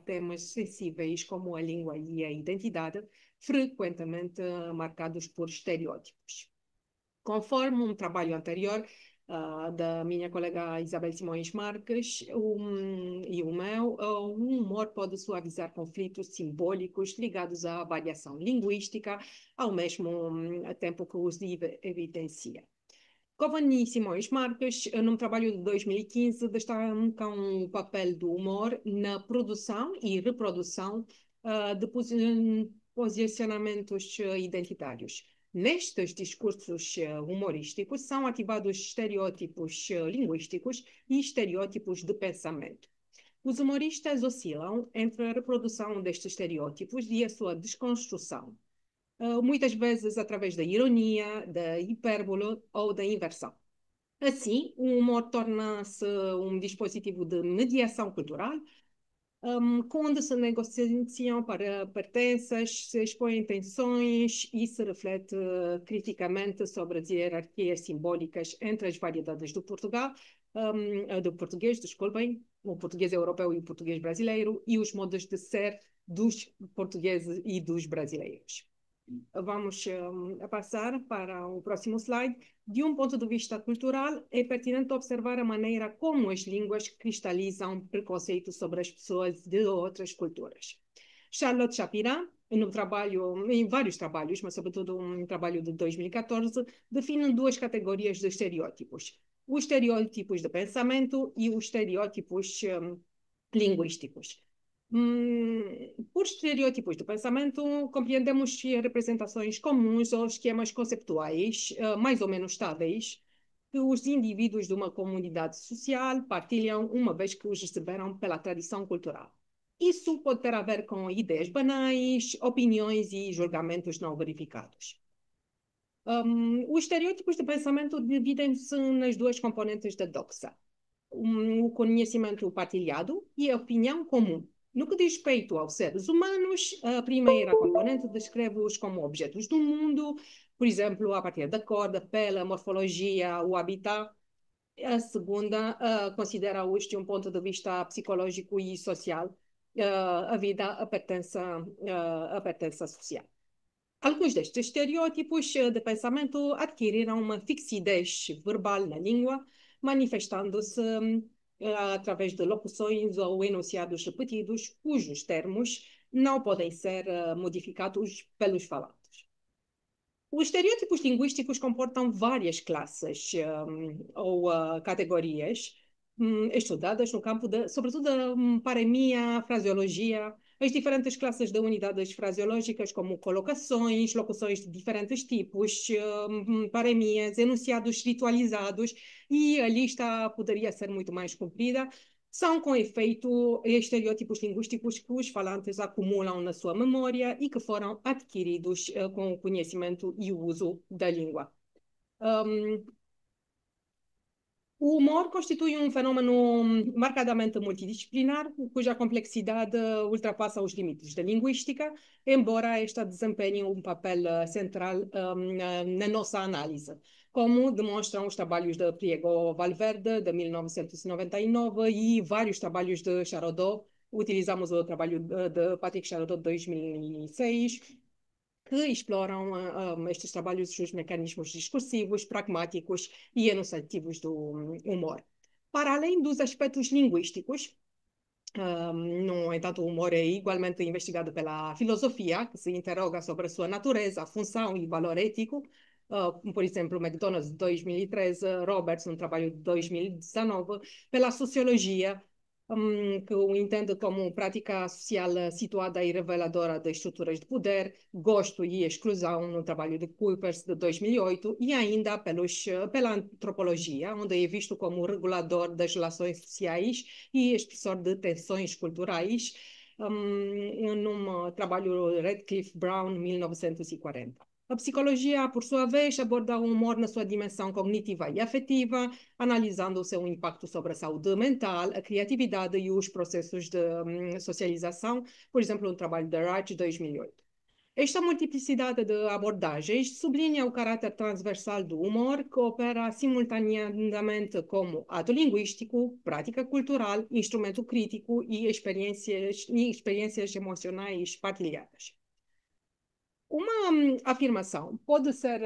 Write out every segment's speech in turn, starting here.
temas sensíveis como a língua e a identidade, frequentemente marcados por estereótipos. Conforme um trabalho anterior, da minha colega Isabel Simões Marques e o meu, o humor pode suavizar conflitos simbólicos ligados à variação linguística, ao mesmo tempo que os evidencia. Giovanni Simões Marques, num trabalho de 2015, destacam o papel do humor na produção e reprodução de posicionamentos identitários. Nestes discursos humorísticos são ativados estereótipos linguísticos e estereótipos de pensamento. Os humoristas oscilam entre a reprodução destes estereótipos e a sua desconstrução, muitas vezes através da ironia, da hipérbole ou da inversão. Assim, o humor torna-se um dispositivo de mediação cultural, onde se negociam para pertenças, se expõem tensões e se reflete criticamente sobre as hierarquias simbólicas entre as variedades do português, desculpem, o português europeu e o português brasileiro, e os modos de ser dos portugueses e dos brasileiros. Vamos passar para o próximo slide. De um ponto de vista cultural, é pertinente observar a maneira como as línguas cristalizam preconceitos sobre as pessoas de outras culturas. Charlotte Shapira, em vários trabalhos, mas sobretudo um trabalho de 2014, define duas categorias de estereótipos: os estereótipos de pensamento e os estereótipos linguísticos. Por estereótipos de pensamento, compreendemos representações comuns ou esquemas conceptuais mais ou menos estáveis que os indivíduos de uma comunidade social partilham uma vez que os receberam pela tradição cultural. Isso pode ter a ver com ideias banais, opiniões e julgamentos não verificados. Os estereótipos de pensamento dividem-se nas duas componentes da doxa: o conhecimento partilhado e a opinião comum. No que diz respeito aos seres humanos, a primeira componente descreve-os como objetos do mundo, por exemplo, a partir da cor, da pele, a morfologia, o habitat. A segunda considera-os de um ponto de vista psicológico e social, a vida, a pertença social. Alguns destes estereótipos de pensamento adquiriram uma fixidez verbal na língua, manifestando-se através de locuções ou enunciados repetidos, cujos termos não podem ser modificados pelos falantes. Os estereótipos linguísticos comportam várias classes ou categorias estudadas no campo, sobretudo, da paremia, fraseologia, as diferentes classes de unidades fraseológicas, como colocações, locuções de diferentes tipos, paremias, enunciados ritualizados, e a lista poderia ser muito mais comprida. São, com efeito, estereótipos linguísticos que os falantes acumulam na sua memória e que foram adquiridos com o conhecimento e o uso da língua. O humor constitui um fenômeno marcadamente multidisciplinar, cuja complexidade ultrapassa os limites da linguística, embora esta desempenhe um papel central na nossa análise, como demonstram os trabalhos de Priego Valverde, de 1999, e vários trabalhos de Charodot. Utilizamos o trabalho de Patrick Charodot, de 2006, que exploram estes trabalhos, os mecanismos discursivos, pragmáticos e enunciativos do humor. Para além dos aspectos linguísticos, no entanto, o humor é igualmente investigado pela filosofia, que se interroga sobre a sua natureza, função e valor ético. Por exemplo, McDonald's, de 2013, Roberts, um trabalho de 2019, pela sociologia, que o entende como prática social situada e reveladora das estruturas de poder, gosto e exclusão, no trabalho de Kuipers, de 2008, e ainda pela antropologia, onde é visto como regulador das relações sociais e expressor de tensões culturais, num trabalho Radcliffe Brown, 1940. A psicologia, por sua vez, aborda o humor na sua dimensão cognitiva e afetiva, analisando o seu impacto sobre a saúde mental, a criatividade e os processos de socialização, por exemplo, no trabalho da Wright, de 2008. Esta multiplicidade de abordagens sublinha o caráter transversal do humor, que opera simultaneamente como ato linguístico, prática cultural, instrumento crítico e experiências emocionais partilhadas. Uma afirmação pode ser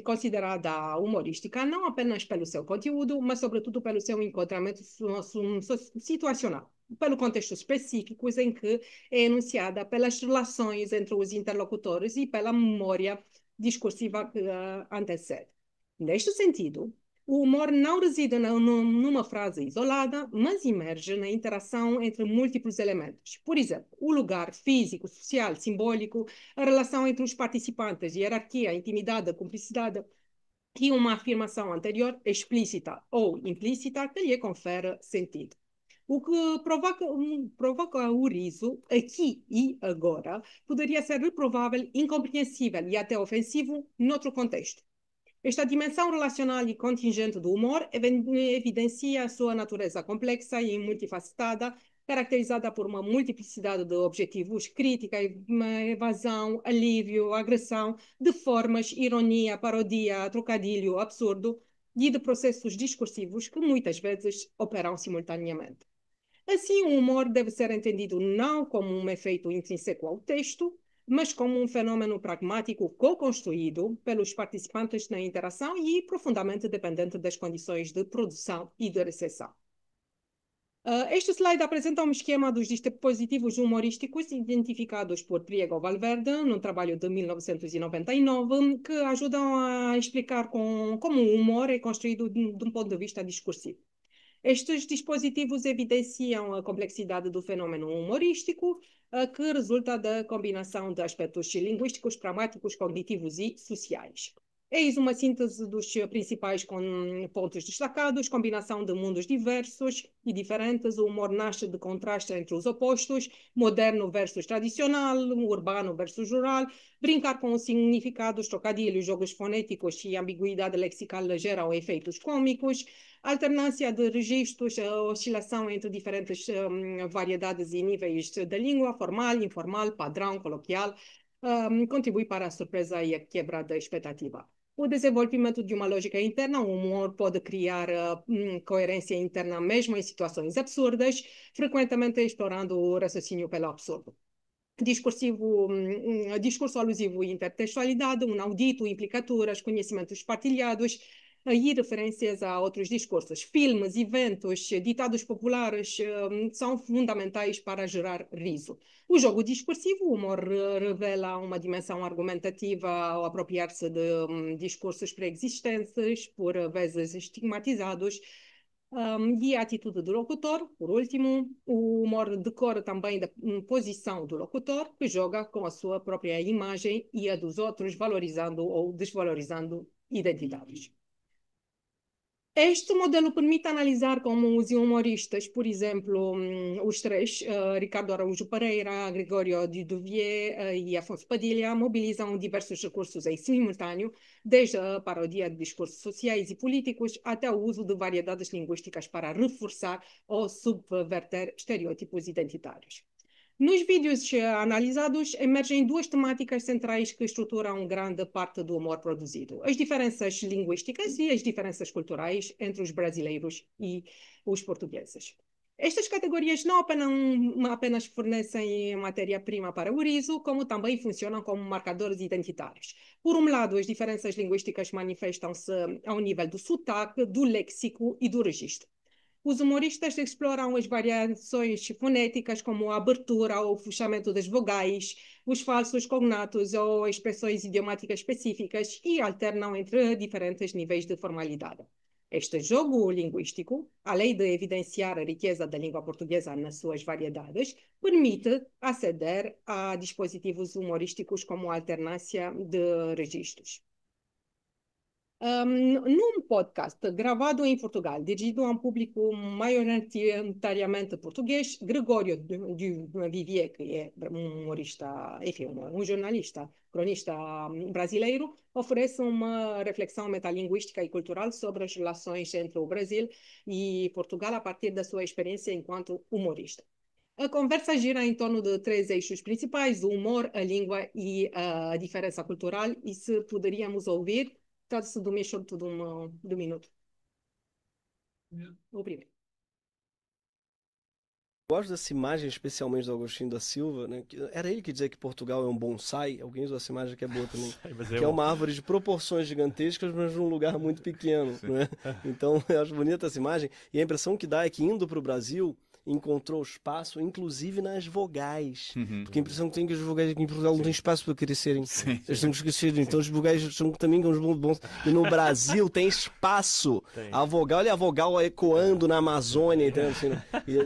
considerada humorística não apenas pelo seu conteúdo, mas sobretudo pelo seu enquadramento situacional, pelo contexto específico em que é enunciada, pelas relações entre os interlocutores e pela memória discursiva que antecede. Neste sentido, o humor não reside numa frase isolada, mas emerge na interação entre múltiplos elementos. Por exemplo, o lugar físico, social, simbólico, a relação entre os participantes, hierarquia, intimidade, cumplicidade e uma afirmação anterior explícita ou implícita que lhe confere sentido. O que provoca o riso aqui e agora poderia ser reprovável, incompreensível e até ofensivo noutro contexto. Esta dimensão relacional e contingente do humor evidencia a sua natureza complexa e multifacetada, caracterizada por uma multiplicidade de objetivos, crítica, evasão, alívio, agressão, de formas, ironia, parodia, trocadilho, absurdo e de processos discursivos que muitas vezes operam simultaneamente. Assim, o humor deve ser entendido não como um efeito intrínseco ao texto, mas como um fenômeno pragmático co-construído pelos participantes na interação e profundamente dependente das condições de produção e de recepção. Este slide apresenta um esquema dos dispositivos humorísticos identificados por Priego Valverde, num trabalho de 1999, que ajudam a explicar como o humor é construído de um ponto de vista discursivo. Estes dispositivos evidenciam a complexidade do fenômeno humorístico, que resulta da combinação de aspectos linguísticos, pragmáticos, cognitivos e sociais. Eis uma síntese dos principais pontos destacados: combinação de mundos diversos e diferentes, o humor nasce de contraste entre os opostos, moderno versus tradicional, urbano versus rural, brincar com os significados, trocadilhos, jogos fonéticos e ambiguidade lexical geram efeitos cômicos, alternância de registros, a oscilação entre diferentes variedades e níveis da língua, formal, informal, padrão, coloquial, contribui para a surpresa e a quebra da expectativa. O desenvolvimento de uma lógica interna, o humor pode criar coerência interna mesmo em situações absurdas, frequentemente explorando o raciocínio pelo absurdo. Discurso alusivo e intertextualidade, um audito, implicaturas, conhecimentos partilhados e referências a outros discursos. Filmes, eventos, ditados populares são fundamentais para gerar riso. O jogo discursivo, o humor revela uma dimensão argumentativa ao apropriar-se de discursos pré-existentes, por vezes estigmatizados, e a atitude do locutor, por último, o humor decora também da posição do locutor, que joga com a sua própria imagem e a dos outros, valorizando ou desvalorizando identidades. Este modelo permite analisar como os humoristas, por exemplo, os três, Ricardo Araújo Pereira, Gregório de Duvier e Afonso Padilha, mobilizam diversos recursos em simultâneo, desde a parodia de discursos sociais e políticos até o uso de variedades linguísticas para reforçar ou subverter estereótipos identitários. Nos vídeos analisados, emergem duas temáticas centrais que estruturam grande parte do humor produzido: as diferenças linguísticas e as diferenças culturais entre os brasileiros e os portugueses. Estas categorias não apenas fornecem matéria-prima para o riso, como também funcionam como marcadores identitários. Por um lado, as diferenças linguísticas manifestam-se ao nível do sotaque, do léxico e do registro. Os humoristas exploram as variações fonéticas, como a abertura ou o fechamento das vogais, os falsos cognatos ou expressões idiomáticas específicas e alternam entre diferentes níveis de formalidade. Este jogo linguístico, além de evidenciar a riqueza da língua portuguesa nas suas variedades, permite aceder a dispositivos humorísticos como a alternância de registros. Num podcast gravado em Portugal, dirigido a um público maioritariamente português, Gregório de Vivier, que é um humorista, enfim, um jornalista, cronista brasileiro, oferece uma reflexão metalinguística e cultural sobre as relações entre o Brasil e Portugal a partir da sua experiência enquanto humorista. A conversa gira em torno de três eixos principais: o humor, a língua e a diferença cultural. E se poderíamos ouvir, trata-se do meio short de um minuto. O primeiro. Gosto dessa imagem, especialmente do Agostinho da Silva, né? Era ele que dizia que Portugal é um bonsai. Alguém usou essa imagem que é boa também. Que é uma árvore de proporções gigantescas, mas num lugar muito pequeno, né? Então, eu acho bonita essa imagem. E a impressão que dá é que indo para o Brasil, encontrou espaço, inclusive nas vogais. Porque a impressão que tem é que os vogais aqui em Portugal não têm espaço para crescerem. Eles têm que crescer, então os vogais são também uns bons. E no Brasil tem espaço. A vogal, olha a vogal ecoando na Amazônia, entendeu? Assim,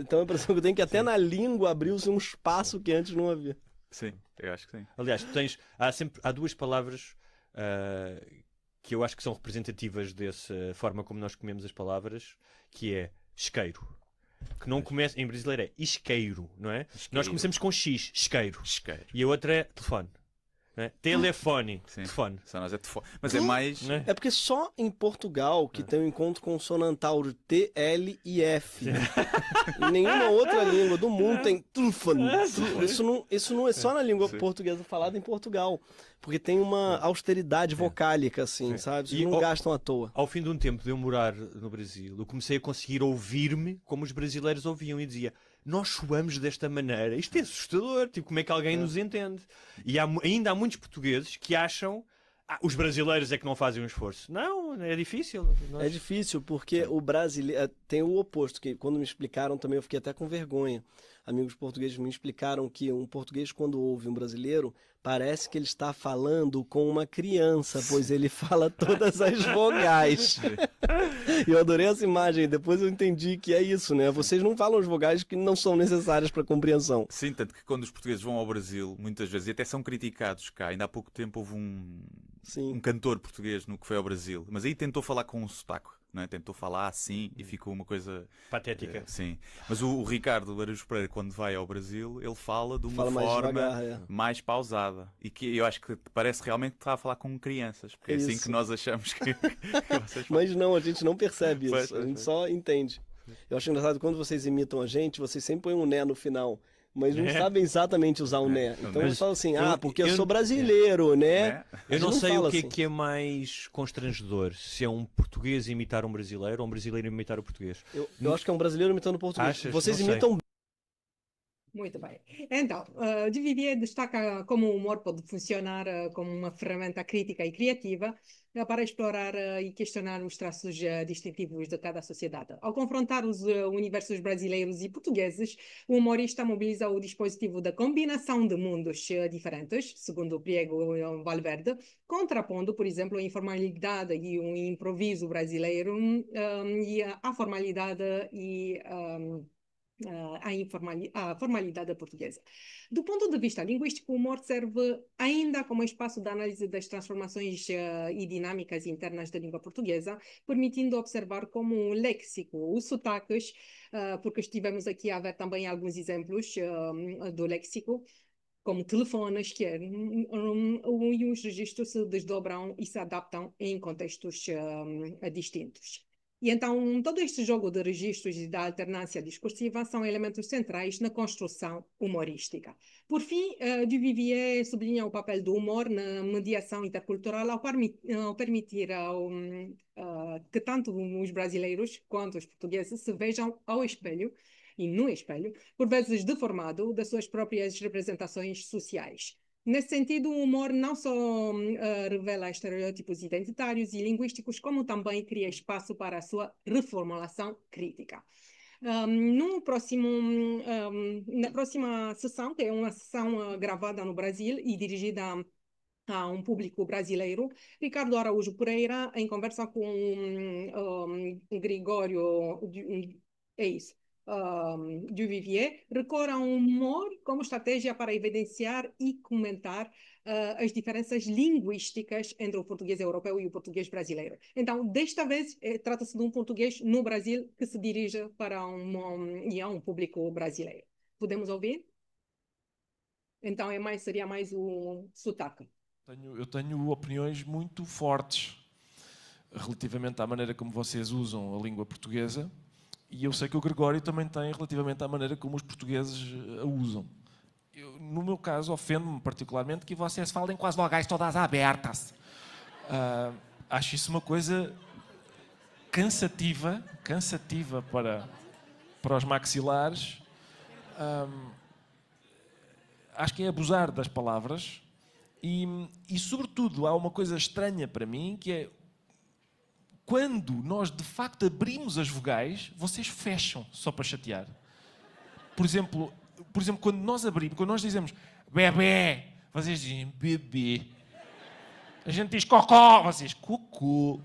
então a impressão que eu tenho é que até na língua abriu-se um espaço que antes não havia. Sim, eu acho que sim. Aliás, há duas palavras que eu acho que são representativas dessa forma como nós comemos as palavras, que é isqueiro. Que não começa, em brasileiro é isqueiro, não é? Isqueiro. Nós começamos com X, isqueiro. E a outra é telefone. Né? Telefone. Telefone. Só nós é telefone. Mas é mais. É porque só em Portugal que tem um encontro consonantal de T, L e F. Em nenhuma outra língua do mundo tem telefone. Isso não é só na língua portuguesa falada em Portugal. Porque tem uma austeridade vocálica, assim, sabe? Vocês não gastam à toa. Ao fim de um tempo de eu morar no Brasil, eu comecei a conseguir ouvir-me como os brasileiros ouviam e dizia: nós soamos desta maneira. Isto é assustador. Tipo, como é que alguém nos entende? E ainda há muitos portugueses que acham os brasileiros é que não fazem um esforço. Não, é difícil. É difícil porque o brasileiro tem o oposto, que quando me explicaram também eu fiquei até com vergonha. Amigos portugueses me explicaram que um português, quando ouve um brasileiro, parece que ele está falando com uma criança, pois ele fala todas as vogais. E eu adorei essa imagem, depois eu entendi que é isso, né? Vocês não falam as vogais que não são necessárias para compreensão. Sim, tanto que quando os portugueses vão ao Brasil, muitas vezes, e até são criticados cá, ainda há pouco tempo houve um cantor português no que foi ao Brasil, mas aí tentou falar com um sotaque. Não é? Tentou falar assim e ficou uma coisa patética. Sim. Mas o Ricardo Araújo Pereira, quando vai ao Brasil, ele fala de uma mais forma devagar, mais pausada. E que eu acho que parece realmente que está a falar com crianças. Porque é assim que nós achamos que vocês falam. Mas não, a gente não percebe isso. A gente só entende. Eu acho engraçado que quando vocês imitam a gente, vocês sempre põem um né no final. Mas não sabem exatamente usar o né. Então eles falam assim, porque eu sou brasileiro, né? Eu não sei o que é mais constrangedor. Se é um português imitar um brasileiro ou um brasileiro imitar o português. Eu acho que é um brasileiro imitando o português. Achas? Vocês imitam. Muito bem. Então, Duvivier destaca como o humor pode funcionar como uma ferramenta crítica e criativa para explorar e questionar os traços distintivos de cada sociedade. Ao confrontar os universos brasileiros e portugueses, o humorista mobiliza o dispositivo da combinação de mundos diferentes, segundo o Priego Valverde, contrapondo, por exemplo, a informalidade e o improviso brasileiro e a formalidade e a formalidade portuguesa. Do ponto de vista linguístico, o humor serve ainda como espaço de análise das transformações e dinâmicas internas da língua portuguesa, permitindo observar como o léxico, os sotaques, porque estivemos aqui a ver também alguns exemplos do léxico, como telefones, que é, e os registros se desdobram e se adaptam em contextos distintos. E então, todo este jogo de registros e da alternância discursiva são elementos centrais na construção humorística. Por fim, Duvivier sublinha o papel do humor na mediação intercultural ao permitir que tanto os brasileiros quanto os portugueses se vejam ao espelho e no espelho, por vezes deformado, das suas próprias representações sociais. Nesse sentido, o humor não só revela estereótipos identitários e linguísticos, como também cria espaço para a sua reformulação crítica. Na próxima sessão, que é uma sessão gravada no Brasil e dirigida a um público brasileiro, Ricardo Araújo Pereira, em conversa com Gregório, é isso, Duvivier, recorre ao humor como estratégia para evidenciar e comentar as diferenças linguísticas entre o português europeu e o português brasileiro. Então, desta vez, trata-se de um português no Brasil que se dirige para a um público brasileiro. Podemos ouvir? Então, seria mais o sotaque. Eu tenho opiniões muito fortes relativamente à maneira como vocês usam a língua portuguesa E eu sei que o Gregório também tem relativamente à maneira como os portugueses a usam. No meu caso, ofende-me particularmente que vocês falem com as vogais todas abertas. Acho isso uma coisa cansativa para os maxilares. Acho que é abusar das palavras e, sobretudo, há uma coisa estranha para mim, que é quando nós, de facto, abrimos as vogais, vocês fecham, só para chatear. Por exemplo, quando nós abrimos, quando nós dizemos bebê, vocês dizem bebê. A gente diz cocó, vocês cucu.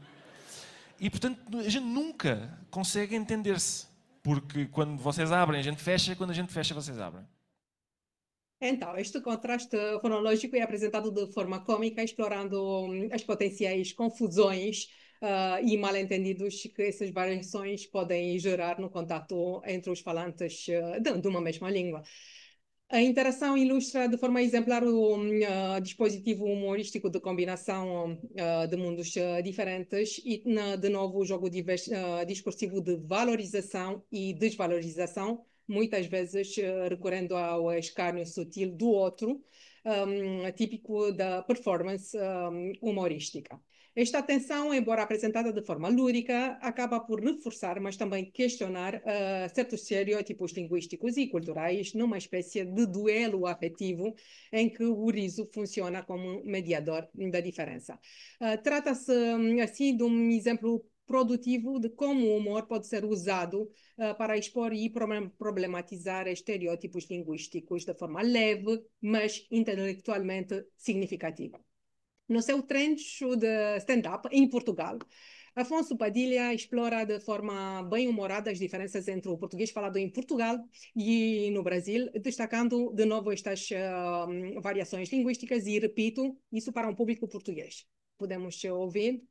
E, portanto, a gente nunca consegue entender-se. Porque quando vocês abrem, a gente fecha, quando a gente fecha, vocês abrem. Então, este contraste fonológico é apresentado de forma cômica, explorando as potenciais confusões e mal-entendidos que essas variações podem gerar no contato entre os falantes de uma mesma língua. A interação ilustra de forma exemplar o dispositivo humorístico de combinação de mundos diferentes e, de novo, o jogo discursivo de valorização e desvalorização, muitas vezes recorrendo ao escárnio sutil do outro, típico da performance humorística. Esta tensão, embora apresentada de forma lúdica, acaba por reforçar, mas também questionar certos estereótipos linguísticos e culturais numa espécie de duelo afetivo em que o riso funciona como mediador da diferença. Trata-se, assim, de um exemplo produtivo de como o humor pode ser usado para expor e problematizar estereótipos linguísticos de forma leve, mas intelectualmente significativa. No seu trecho de stand-up em Portugal, Afonso Padilha explora de forma bem-humorada as diferenças entre o português falado em Portugal e no Brasil, destacando de novo estas variações linguísticas e, repito, isso para um público português. Podemos ouvir?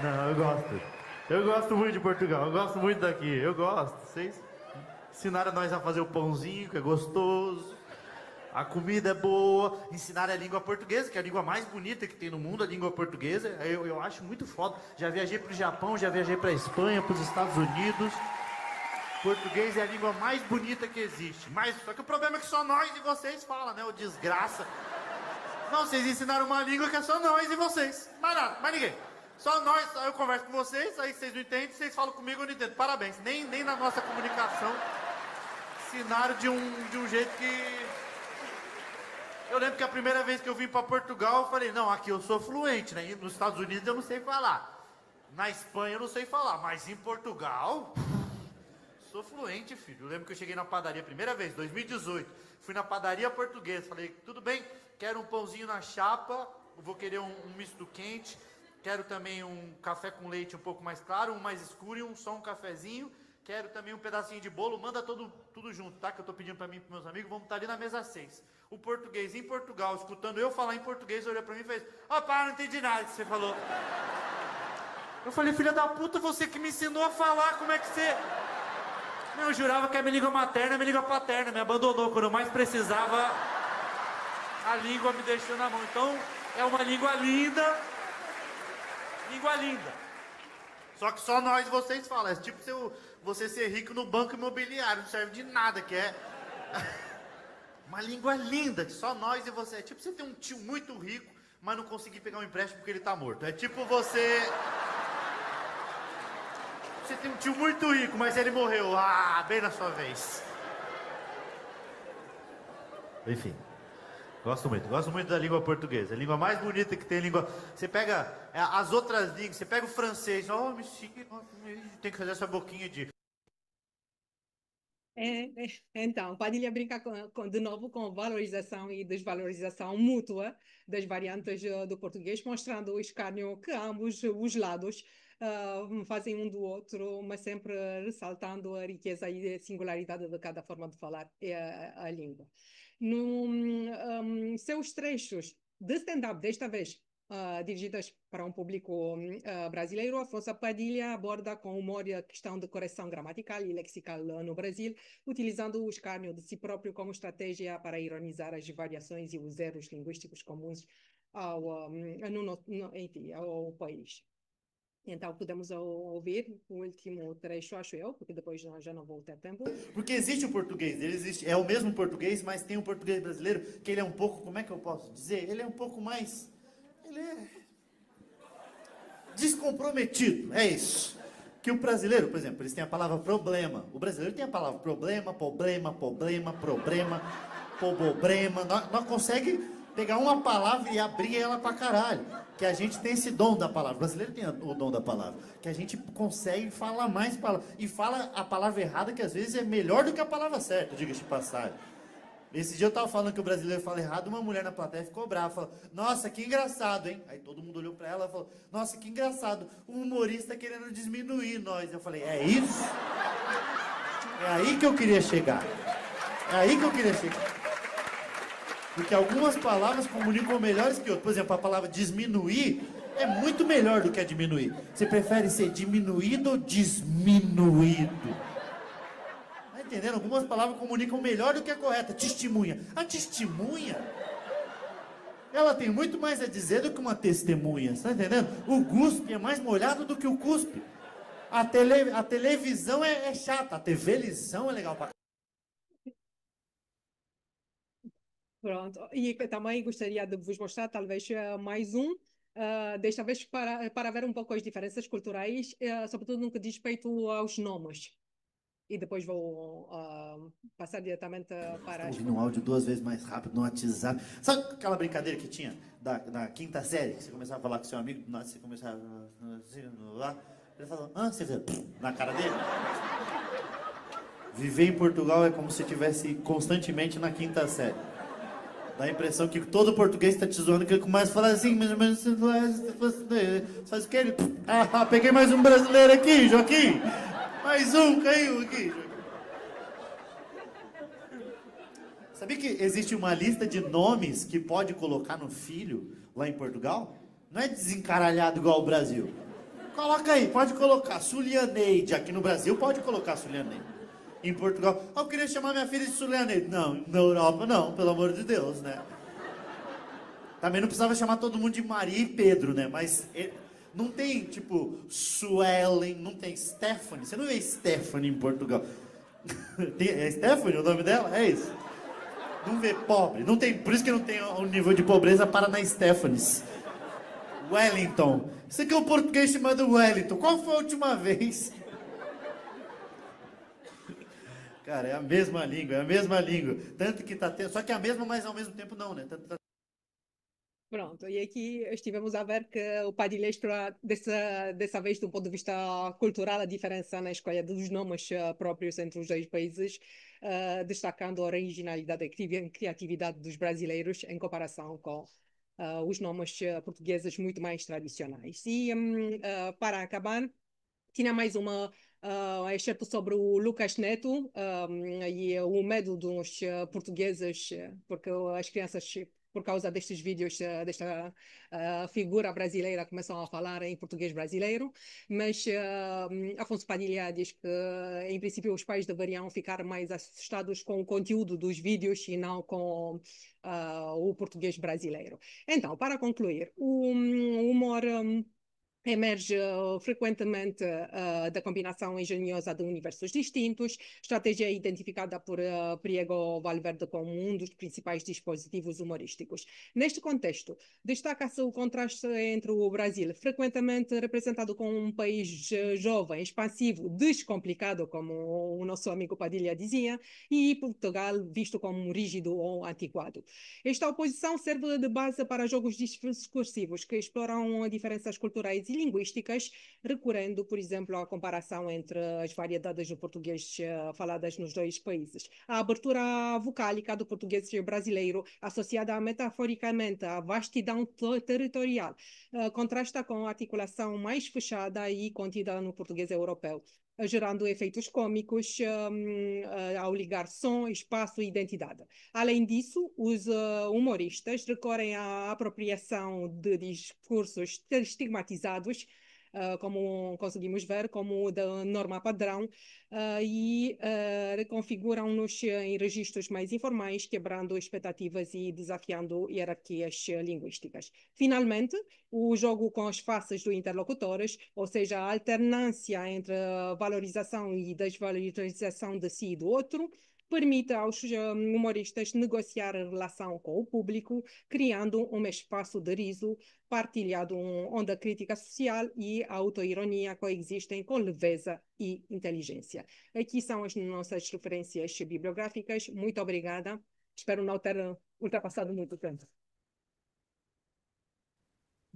Não, eu gosto. Eu gosto muito de Portugal, eu gosto muito daqui, eu gosto. Vocês ensinaram nós a fazer o pãozinho, que é gostoso. A comida é boa, ensinaram a língua portuguesa, que é a língua mais bonita que tem no mundo, a língua portuguesa. Eu acho muito foda. Já viajei para o Japão, já viajei para a Espanha, para os Estados Unidos. Português é a língua mais bonita que existe. Só que o problema é que só nós e vocês falam, né? O desgraça. Não, vocês ensinaram uma língua que é só nós e vocês. Mais nada, mais ninguém. Só nós, eu converso com vocês, aí vocês não entendem, vocês falam comigo, eu não entendo. Parabéns. Nem na nossa comunicação ensinaram de um jeito que... Eu lembro que a primeira vez que eu vim para Portugal, eu falei, não, aqui eu sou fluente, né? E nos Estados Unidos eu não sei falar. Na Espanha eu não sei falar, mas em Portugal, sou fluente, filho. Eu lembro que eu cheguei na padaria, primeira vez, 2018. Fui na padaria portuguesa, falei, tudo bem, quero um pãozinho na chapa, vou querer um misto quente, quero também um café com leite um pouco mais claro, um mais escuro e só um cafezinho. Quero também um pedacinho de bolo, manda tudo junto, tá? Que eu tô pedindo pra mim e pros meus amigos, vamos estar ali na mesa 6. O português em Portugal, escutando eu falar em português, olhou pra mim e fez, pá, não entendi nada que você falou. Eu falei, filha da puta, você que me ensinou a falar, como é que você... Eu jurava que a minha língua materna, a minha língua paterna, me abandonou. Quando eu mais precisava, a língua me deixou na mão. Então, é uma língua linda. Língua linda. Só que só nós vocês falam. É tipo você ser rico no banco imobiliário, não serve de nada, que é... Uma língua linda, que só nós e você. É tipo você ter um tio muito rico, mas não conseguir pegar um empréstimo porque ele tá morto. É tipo você... Você tem um tio muito rico, mas ele morreu. Bem na sua vez. Enfim. Gosto muito da língua portuguesa. A língua mais bonita que tem, Você pega as outras línguas, você pega o francês. Tem que fazer essa boquinha de... Então, Padilha brinca de novo com valorização e desvalorização mútua das variantes do português, mostrando o escárnio que ambos os lados fazem um do outro, mas sempre ressaltando a riqueza e a singularidade de cada forma de falar a língua. Seus trechos de stand-up, desta vez dirigidas para um público brasileiro, Afonso Padilha aborda com humor a questão de correção gramatical e lexical no Brasil, utilizando o escárnio de si próprio como estratégia para ironizar as variações e os erros linguísticos comuns enfim, ao país. Então, podemos ouvir o último trecho, acho eu, porque depois já não vou ter tempo. Porque existe o português, ele existe, é o mesmo português, mas tem um português brasileiro que ele é um pouco, como é que eu posso dizer? Ele é um pouco mais, ele é descomprometido, é isso. Que o brasileiro, por exemplo, eles têm a palavra problema. O brasileiro tem a palavra problema, não consegue pegar uma palavra e abrir ela pra caralho. Que a gente tem esse dom da palavra. O brasileiro tem o dom da palavra. Que a gente consegue falar mais palavras. E fala a palavra errada, que às vezes é melhor do que a palavra certa, diga-se de passagem. Esse dia eu tava falando que o brasileiro fala errado, uma mulher na plateia ficou brava, falou, nossa, que engraçado, hein? Aí todo mundo olhou pra ela e falou, nossa, que engraçado, um humorista querendo diminuir nós. Eu falei, é isso? É aí que eu queria chegar. É aí que eu queria chegar. Porque algumas palavras comunicam melhores que outras. Por exemplo, a palavra diminuir é muito melhor do que a diminuir. Você prefere ser diminuído ou desminuído? Tá entendendo? Algumas palavras comunicam melhor do que a correta. Testemunha. A testemunha, ela tem muito mais a dizer do que uma testemunha. Tá entendendo? O cuspe é mais molhado do que o cuspe. A televisão é chata. A televisão é legal pra Pronto, e também gostaria de vos mostrar talvez mais um, desta vez para ver um pouco as diferenças culturais, sobretudo no que diz respeito aos nomes. E depois vou passar diretamente para... Estou ouvindo um áudio 2 vezes mais rápido no WhatsApp. Sabe aquela brincadeira que tinha da quinta série? Que você começava a falar com seu amigo, você começava lá, ele falava, você fez na cara dele? Viver em Portugal é como se estivesse constantemente na quinta série. Dá a impressão que todo português está te zoando, que ele começa a falar assim, mas faz o que? Ele, peguei mais um brasileiro aqui, Joaquim. Mais um, caiu aqui, Joaquim. Sabia que existe uma lista de nomes que pode colocar no filho lá em Portugal? Não é desencaralhado igual o Brasil. Coloca aí, pode colocar. Sulianeide, aqui no Brasil pode colocar Sulianeide. Em Portugal, eu queria chamar minha filha de Sulianeide. Não, na Europa não, pelo amor de Deus, né? Também não precisava chamar todo mundo de Maria e Pedro, né? Mas não tem, tipo, Suelen, não tem Stephanie. Você não vê Stephanie em Portugal. É Stephanie o nome dela? É isso. Não vê pobre. Não tem, por isso que não tem um nível de pobreza para na Stephanies. Wellington. Isso aqui é um português chamado Wellington. Qual foi a última vez? Cara, é a mesma língua, é a mesma língua. Tanto que tá tendo... Só que é a mesma, mas ao mesmo tempo não, né? Pronto, e aqui estivemos a ver que o Padilha explora dessa vez, do ponto de vista cultural, a diferença na escolha dos nomes próprios entre os dois países, destacando a originalidade e criatividade dos brasileiros em comparação com os nomes portugueses muito mais tradicionais. E para acabar, tinha mais uma excerto sobre o Lucas Neto e o medo dos portugueses, porque as crianças, por causa destes vídeos, desta figura brasileira, começam a falar em português brasileiro, mas Afonso Padilha diz que, em princípio, os pais deveriam ficar mais assustados com o conteúdo dos vídeos e não com o português brasileiro. Então, para concluir, o humor... emerge frequentemente da combinação engenhosa de universos distintos, estratégia identificada por Priego Valverde como um dos principais dispositivos humorísticos. Neste contexto, destaca-se o contraste entre o Brasil, frequentemente representado como um país jovem, expansivo, descomplicado, como o nosso amigo Padilha dizia, e Portugal visto como rígido ou antiquado. Esta oposição serve de base para jogos discursivos que exploram diferenças culturais e linguísticas, recorrendo, por exemplo, à comparação entre as variedades do português faladas nos dois países. A abertura vocálica do português brasileiro, associada metaforicamente à vastidão territorial, contrasta com a articulação mais fechada e contida no português europeu, gerando efeitos cômicos ao ligar som, espaço e identidade. Além disso, os humoristas recorrem à apropriação de discursos estigmatizados, como conseguimos ver, como da norma padrão, e reconfiguram-nos em registros mais informais, quebrando expectativas e desafiando hierarquias linguísticas. Finalmente, o jogo com as faces dos interlocutores, ou seja, a alternância entre a valorização e desvalorização de si e do outro, permite aos humoristas negociar a relação com o público, criando um espaço de riso partilhado, onde a crítica social e a autoironia coexistem com leveza e inteligência. Aqui são as nossas referências bibliográficas. Muito obrigada. Espero não ter ultrapassado muito tempo.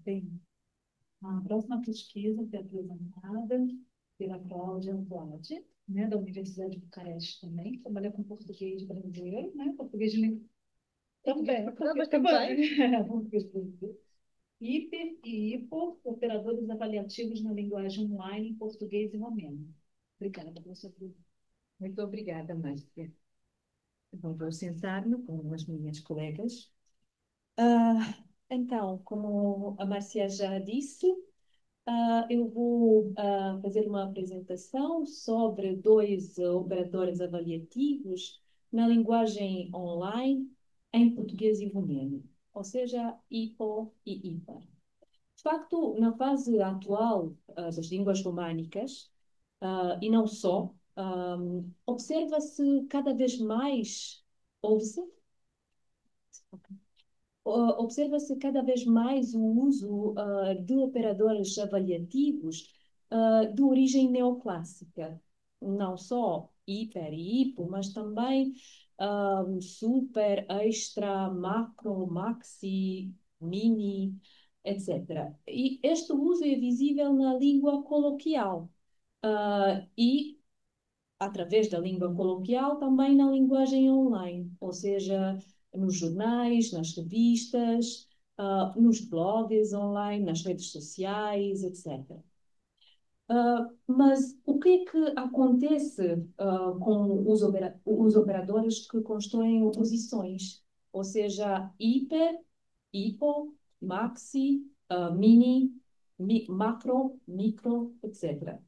Bem, a próxima pesquisa foi apresentada pela Cláudia Andrade, né, da Universidade de Bucareste também, trabalha com português brasileiro, né, português de língua. Também. Hiper e hipo, operadores avaliativos na linguagem online em português e romeno. Obrigada, professora. Muito obrigada, Márcia. Então, vou sentar-me com as minhas colegas. Então, como a Márcia já disse, eu vou fazer uma apresentação sobre 2 operadores avaliativos na linguagem online em português e romeno, ou seja, hipo e hiper. De facto, na fase atual das línguas românicas, e não só, observa-se cada vez mais, observa-se cada vez mais o uso de operadores avaliativos de origem neoclássica, não só hiper e hipo, mas também super, extra, macro, maxi, mini, etc. E este uso é visível na língua coloquial e, através da língua coloquial, também na linguagem online, ou seja, nos jornais, nas revistas, nos blogs online, nas redes sociais, etc. Mas o que é que acontece com os operadores que constroem oposições? Ou seja, hiper, hipo, maxi, mini, macro, micro, etc.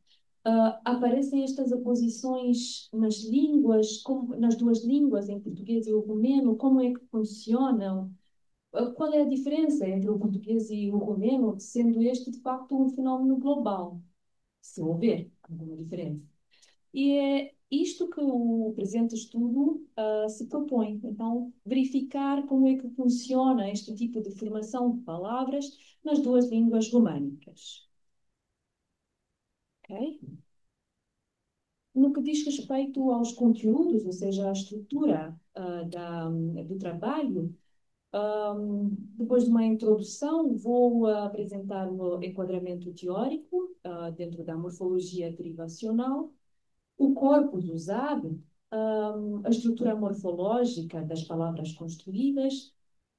Aparecem estas oposições nas línguas, nas 2 línguas, em português e o romeno, como é que funcionam? Qual é a diferença entre o português e o romeno, sendo este, de facto, um fenómeno global? Se houver alguma diferença. E é isto que o presente estudo se propõe. Então, verificar como é que funciona este tipo de formação de palavras nas 2 línguas românicas. Ok? No que diz respeito aos conteúdos, ou seja, à estrutura do trabalho, depois de uma introdução, vou apresentar o enquadramento teórico dentro da morfologia derivacional, o corpus usado, a estrutura morfológica das palavras construídas,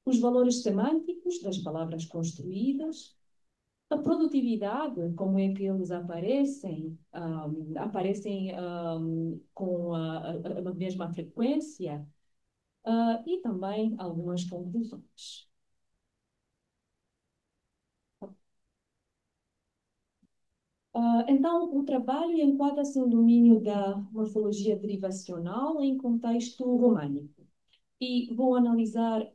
os valores semânticos das palavras construídas, a produtividade, como é que eles aparecem, com a mesma frequência, e também algumas conclusões. Então, o trabalho enquadra-se no domínio da morfologia derivacional em contexto românico. E vou analisar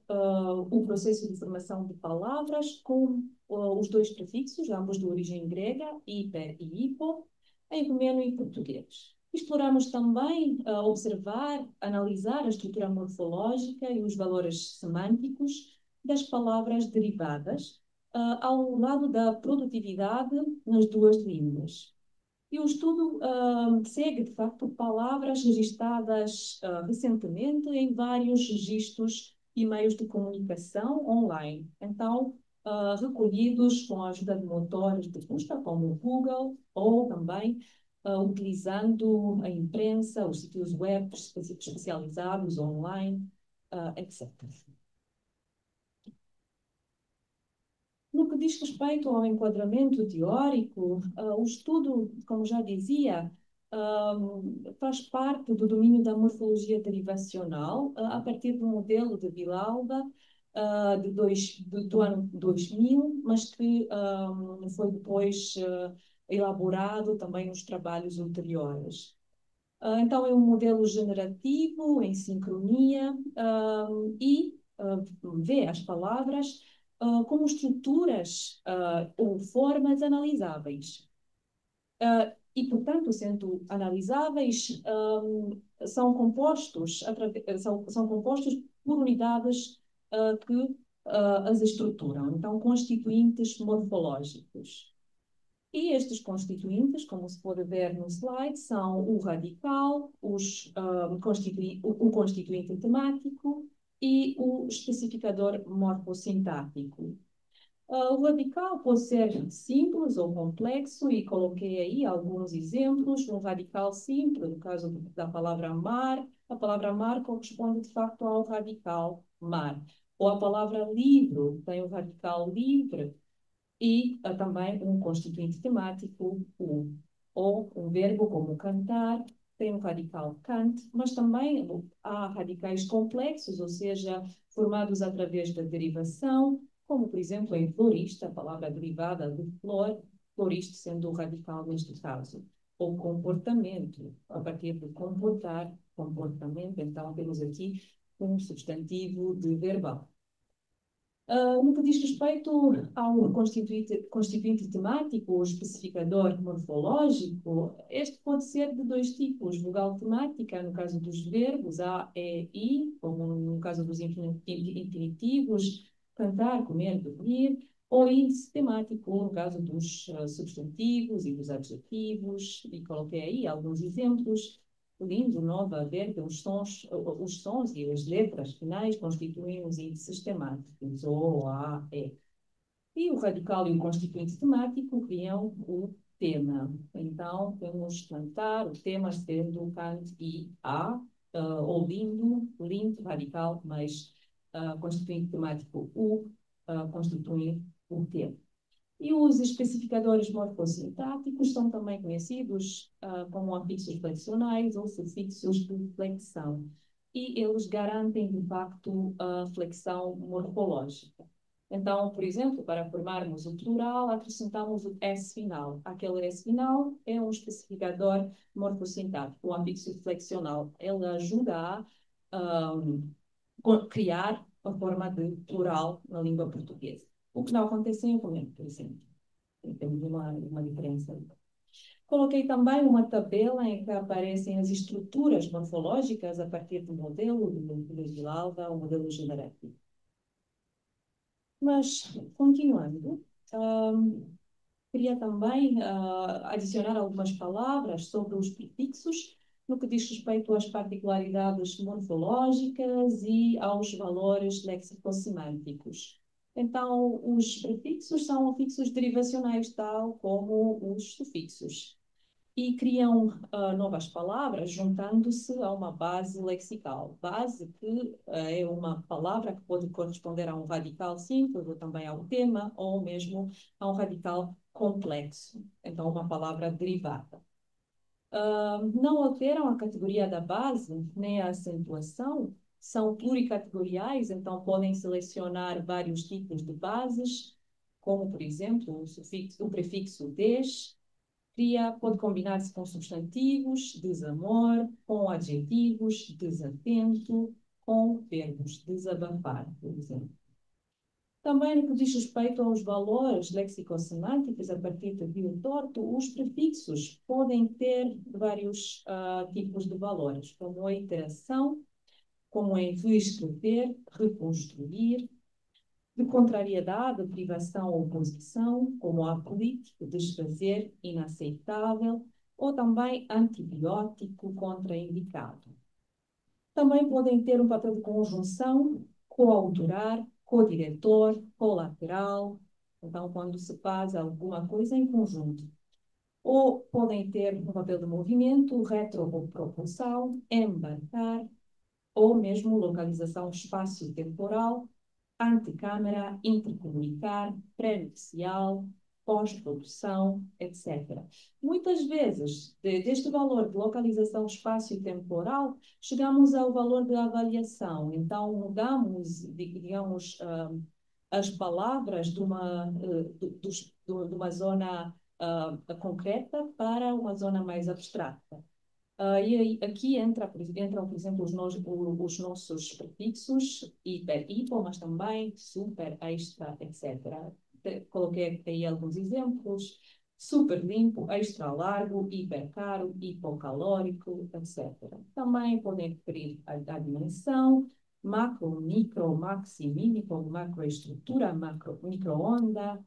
o processo de formação de palavras com os 2 prefixos, ambos de origem grega, hiper e hipo, em romeno e português. Exploramos também analisar a estrutura morfológica e os valores semânticos das palavras derivadas, ao lado da produtividade nas 2 línguas. E o estudo segue, de facto, palavras registadas recentemente em vários registros e meios de comunicação online. Então, recolhidos com a ajuda de motores de busca, como o Google, ou também utilizando a imprensa, os sítios web especializados online, etc. No que diz respeito ao enquadramento teórico, o estudo, como já dizia, faz parte do domínio da morfologia derivacional, a partir do modelo de Villalba, do ano 2000, mas que foi depois elaborado também nos trabalhos ulteriores. Então, é um modelo generativo, em sincronia, e vê as palavras como estruturas ou formas analisáveis. E, portanto, sendo analisáveis, são compostos por unidades que as estruturam, então constituintes morfológicos. E estes constituintes, como se pode ver no slide, são o radical, o constituinte temático e o especificador morfossintático. O radical pode ser simples ou complexo, e coloquei aí alguns exemplos. Um radical simples, no caso da palavra mar, a palavra mar corresponde de facto ao radical mar. Ou a palavra livro tem o radical livre e também um constituinte temático, o. Ou um verbo como cantar tem o radical cant, mas também há radicais complexos, ou seja, formados através da derivação, como, por exemplo, em florista, a palavra derivada de flor, florista sendo o radical neste caso. Ou comportamento, a partir de comportar, comportamento, então temos aqui um substantivo de verbal. No que diz respeito ao constituinte temático ou especificador morfológico, este pode ser de dois tipos: vogal temática, no caso dos verbos, a, e, i, como no caso dos infinitivos, cantar, comer, dormir, ou índice temático, no caso dos substantivos e dos adjetivos, e coloquei aí alguns exemplos. Lindo, nova, verde, os sons e as letras finais constituem os índices temáticos, O, A, E. E o radical e o constituinte temático criam o tema. Então, temos cantar, o tema sendo cante e A, ou lindo, radical, mas constituinte temático, U, constitui o tema. E os especificadores morfossintáticos são também conhecidos como afixos flexionais ou sufixos de flexão. E eles garantem, de facto, a flexão morfológica. Então, por exemplo, para formarmos o plural, acrescentamos o S final. Aquele S final é um especificador morfossintático, um afixo flexional. Ele ajuda a criar a forma de plural na língua portuguesa. O que não acontece em comendo, por exemplo. Temos uma diferença. Coloquei também uma tabela em que aparecem as estruturas morfológicas a partir do modelo de Villalba, o modelo generativo. Mas, continuando, queria também adicionar algumas palavras sobre os prefixos, no que diz respeito às particularidades morfológicas e aos valores lexicossemânticos. Então, os prefixos são afixos derivacionais, tal como os sufixos, e criam novas palavras juntando-se a uma base lexical. Base que é uma palavra que pode corresponder a um radical simples, ou também ao tema, ou mesmo a um radical complexo. Então, uma palavra derivada. Não alteram a categoria da base, nem a acentuação. São pluricategoriais, então podem selecionar vários tipos de bases, como, por exemplo, o prefixo des, pode combinar-se com substantivos, desamor, com adjetivos, desatento, com verbos, desabafar, por exemplo. Também no que diz respeito aos valores lexicossemânticos a partir de Vieux-Torto, os prefixos podem ter vários tipos de valores, como a iteração, como em reescrever, reconstruir, de contrariedade, privação ou oposição, como apolítico, desfazer, inaceitável, ou também antibiótico, contraindicado. Também podem ter um papel de conjunção, coautorar, co-diretor, colateral, então quando se faz alguma coisa em conjunto. Ou podem ter um papel de movimento, retropropulsão, embarcar, ou mesmo localização espaço-temporal, antecâmara, intercomunicar, prenupcial, pós-produção, etc. Muitas vezes, deste valor de localização espaço-temporal, chegamos ao valor de avaliação. Então, mudamos, digamos, as palavras de uma zona concreta para uma zona mais abstrata. E aqui entram, por exemplo, os nossos prefixos, hiper, hipo, mas também super, extra, etc. Coloquei aí alguns exemplos: super limpo, extra largo, hiper caro, hipocalórico, etc. Também podem referir a dimensão, macro, micro, maxi, minico, macroestrutura, micro-onda,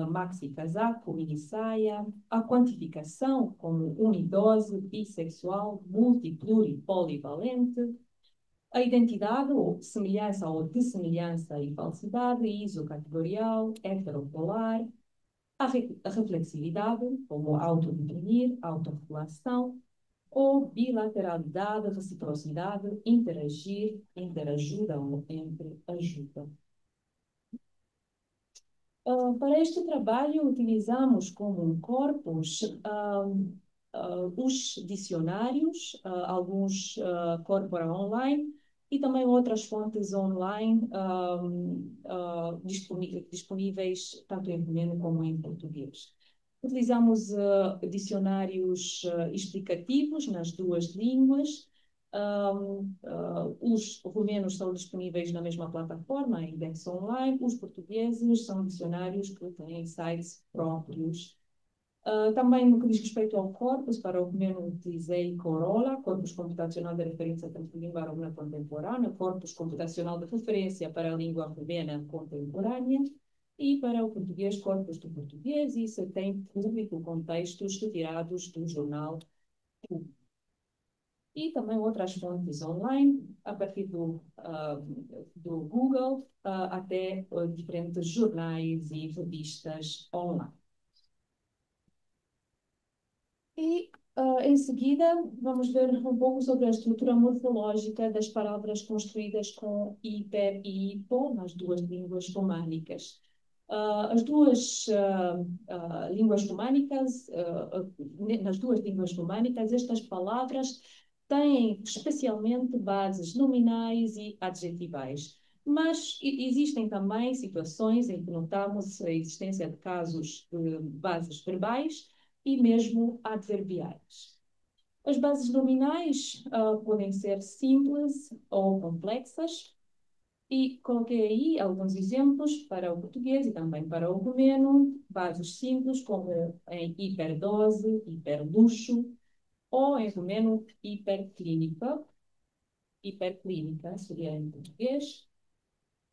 maxi casaco, mini saia, a quantificação como unidose, bissexual, multipluri, polivalente, a identidade ou semelhança ou dessemelhança e falsidade, isocategorial, heteropolar, a reflexividade como autodefinir, autorregulação, ou bilateralidade, reciprocidade, interagir, interajuda ou entre ajuda. Para este trabalho, utilizamos como corpus os dicionários, alguns corpora online, e também outras fontes online disponíveis tanto em romeno como em português. Utilizamos dicionários explicativos nas duas línguas. Os romenos são disponíveis na mesma plataforma, em Index Online. Os portugueses são dicionários que têm sites próprios. Também, no que diz respeito ao corpus, para o romeno utilizei Corolla, corpus computacional de referência tanto língua romena contemporânea, corpus computacional de referência para a língua romena contemporânea, e para o português, corpus do português, e isso tem público contextos retirados do jornal público. E também outras fontes online, a partir do Google até diferentes jornais e revistas online. E, em seguida, vamos ver um pouco sobre a estrutura morfológica das palavras construídas com hiper e hipo nas duas línguas românicas. As duas línguas românicas, nas duas línguas românicas, estas palavras têm especialmente bases nominais e adjetivais. Mas existem também situações em que notamos a existência de casos de bases verbais e mesmo adverbiais. As bases nominais podem ser simples ou complexas, e coloquei aí alguns exemplos para o português e também para o romeno. Bases simples como em hiperdose, hiperluxo, ou em romeno hiperclínica, hiperclínica seria em português,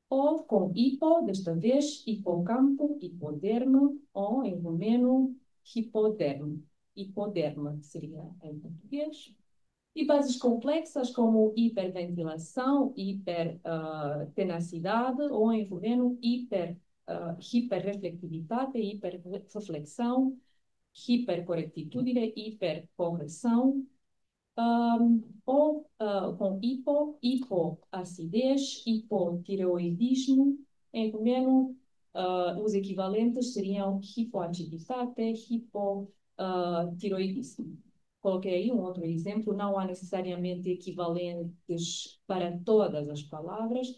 ou com hipo, desta vez, hipocampo, hipodermo, ou em romeno hipodermo, hipoderma seria em português. E bases complexas como hiperventilação, hipertenacidade, ou em romeno hiperreflectivitate, hiperreflexão, hipercorrectitude, hipercorreção, ou com hipoacidez, hipotireoidismo. Em romeno, os equivalentes seriam hipoatiditate, hipotireoidismo. Coloquei aí um outro exemplo, não há necessariamente equivalentes para todas as palavras.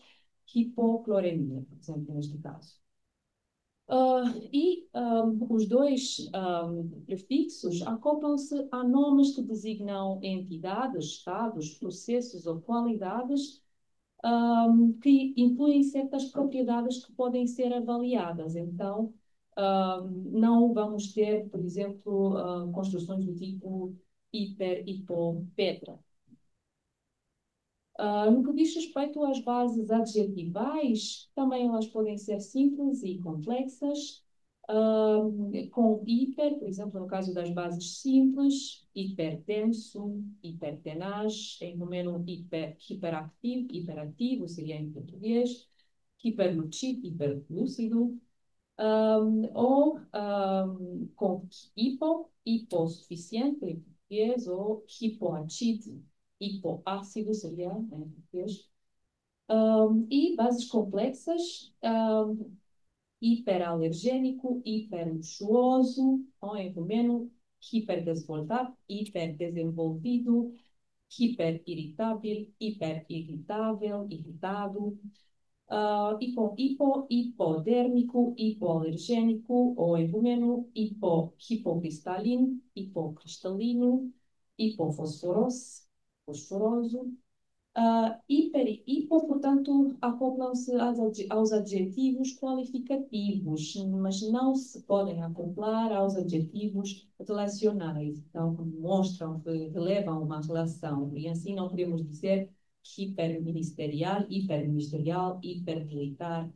Hipocloremia, por exemplo, neste caso. Os dois prefixos acoplam-se a nomes que designam entidades, estados, processos ou qualidades que incluem certas propriedades que podem ser avaliadas. Então, não vamos ter, por exemplo, construções do tipo hiper, hipo, petra. No que diz respeito às bases adjetivais, também elas podem ser simples e complexas. Com hiper, por exemplo, no caso das bases simples, hiperdenso, hipertenaz, em romeno hiperactivo, hiperativo seria em português, hiperlúcido, hiperlúcido, ou com hipossuficiente em português, ou hipoatido, hipoácido seria em português. E bases complexas hiperalergênico, hiperluxuoso, ou em romeno, hiperdesenvolvido, hiperdesenvolvido, hiperirritável, hiperirritável, irritado, hipodérmico, hipoalergênico, ou em romeno, hipocristalino, hipocristalino, hipofosforoso, hipo, portanto, acoplam-se aos adjetivos qualificativos, mas não se podem acoplar aos adjetivos relacionais, então, que mostram, que relevam uma relação, e assim não podemos dizer hiperministerial, hipermilitar,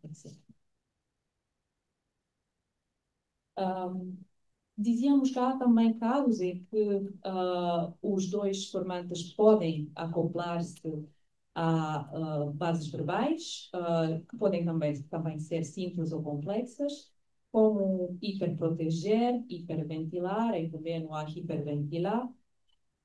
etc. Dizíamos que há também casos em que os dois formantes podem acoplar-se a bases verbais, que podem também ser simples ou complexas, como hiperproteger, hiperventilar, em romeno há hiperventilar.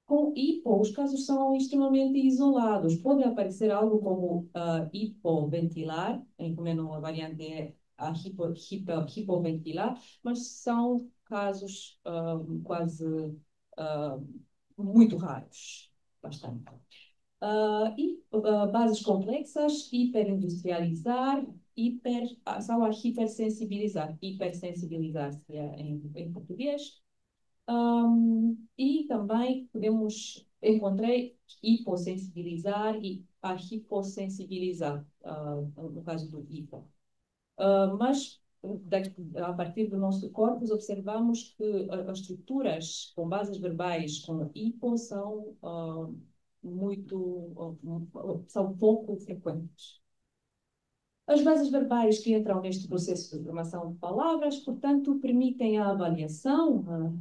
Com hipo, os casos são extremamente isolados. Pode aparecer algo como hipoventilar, em romeno a variante é a hipoventilar, mas são casos quase muito raros, bastante. Bases complexas, hiperindustrializar, só a hipersensibilizar, hipersensibilizar seria em português. E também encontrei hipossensibilizar e a hipossensibilizar, no caso do hipo. Mas, a partir do nosso corpus, observamos que as estruturas com bases verbais com hipo são são pouco frequentes. As bases verbais que entram neste processo de formação de palavras, portanto, permitem a avaliação, a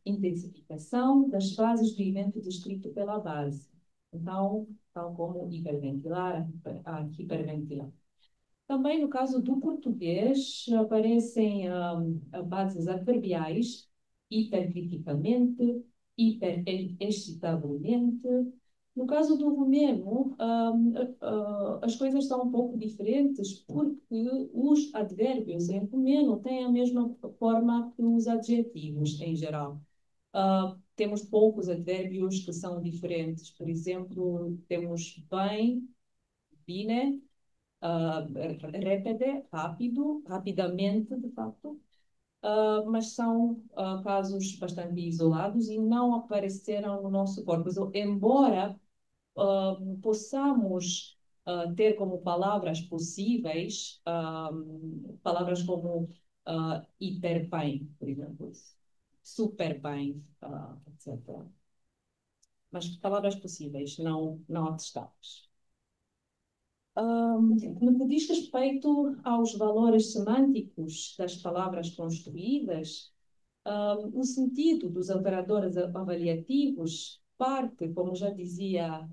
intensificação das fases do evento descrito pela base. Então, tal como hiperventilar, a hiperventilar. Também, no caso do português, aparecem bases adverbiais, hipercriticamente, hiperexcitavelmente. No caso do romeno, as coisas são um pouco diferentes porque os advérbios em romeno têm a mesma forma que os adjetivos em geral. Temos poucos advérbios que são diferentes. Por exemplo, temos bem, bine, repete, rápido, rapidamente, de facto. Mas são casos bastante isolados e não apareceram no nosso corpus. Embora possamos ter como palavras possíveis palavras como hiperbem, por exemplo, superbem, etc. Mas palavras possíveis, não atestadas. No que diz respeito aos valores semânticos das palavras construídas, o sentido dos operadores avaliativos parte, como já dizia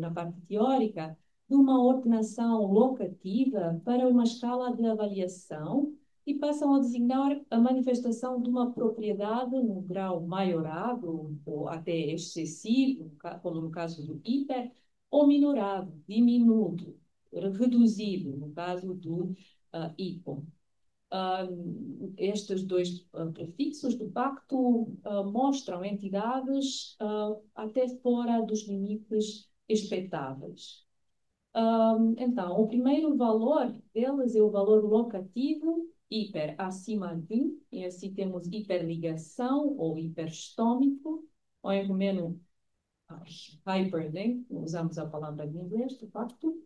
na parte teórica, de uma ordenação locativa para uma escala de avaliação e passam a designar a manifestação de uma propriedade no grau maiorado ou até excessivo, como no caso do hiper, ou minorado, diminuto, reduzido, no caso do hipo. Estes dois prefixos, de facto, mostram entidades até fora dos limites expectáveis. Então, o primeiro valor deles é o valor locativo, hiper acima de, e assim temos hiperligação ou hiperstômico, ou em romeno hyper, né? Usamos a palavra em inglês, de facto.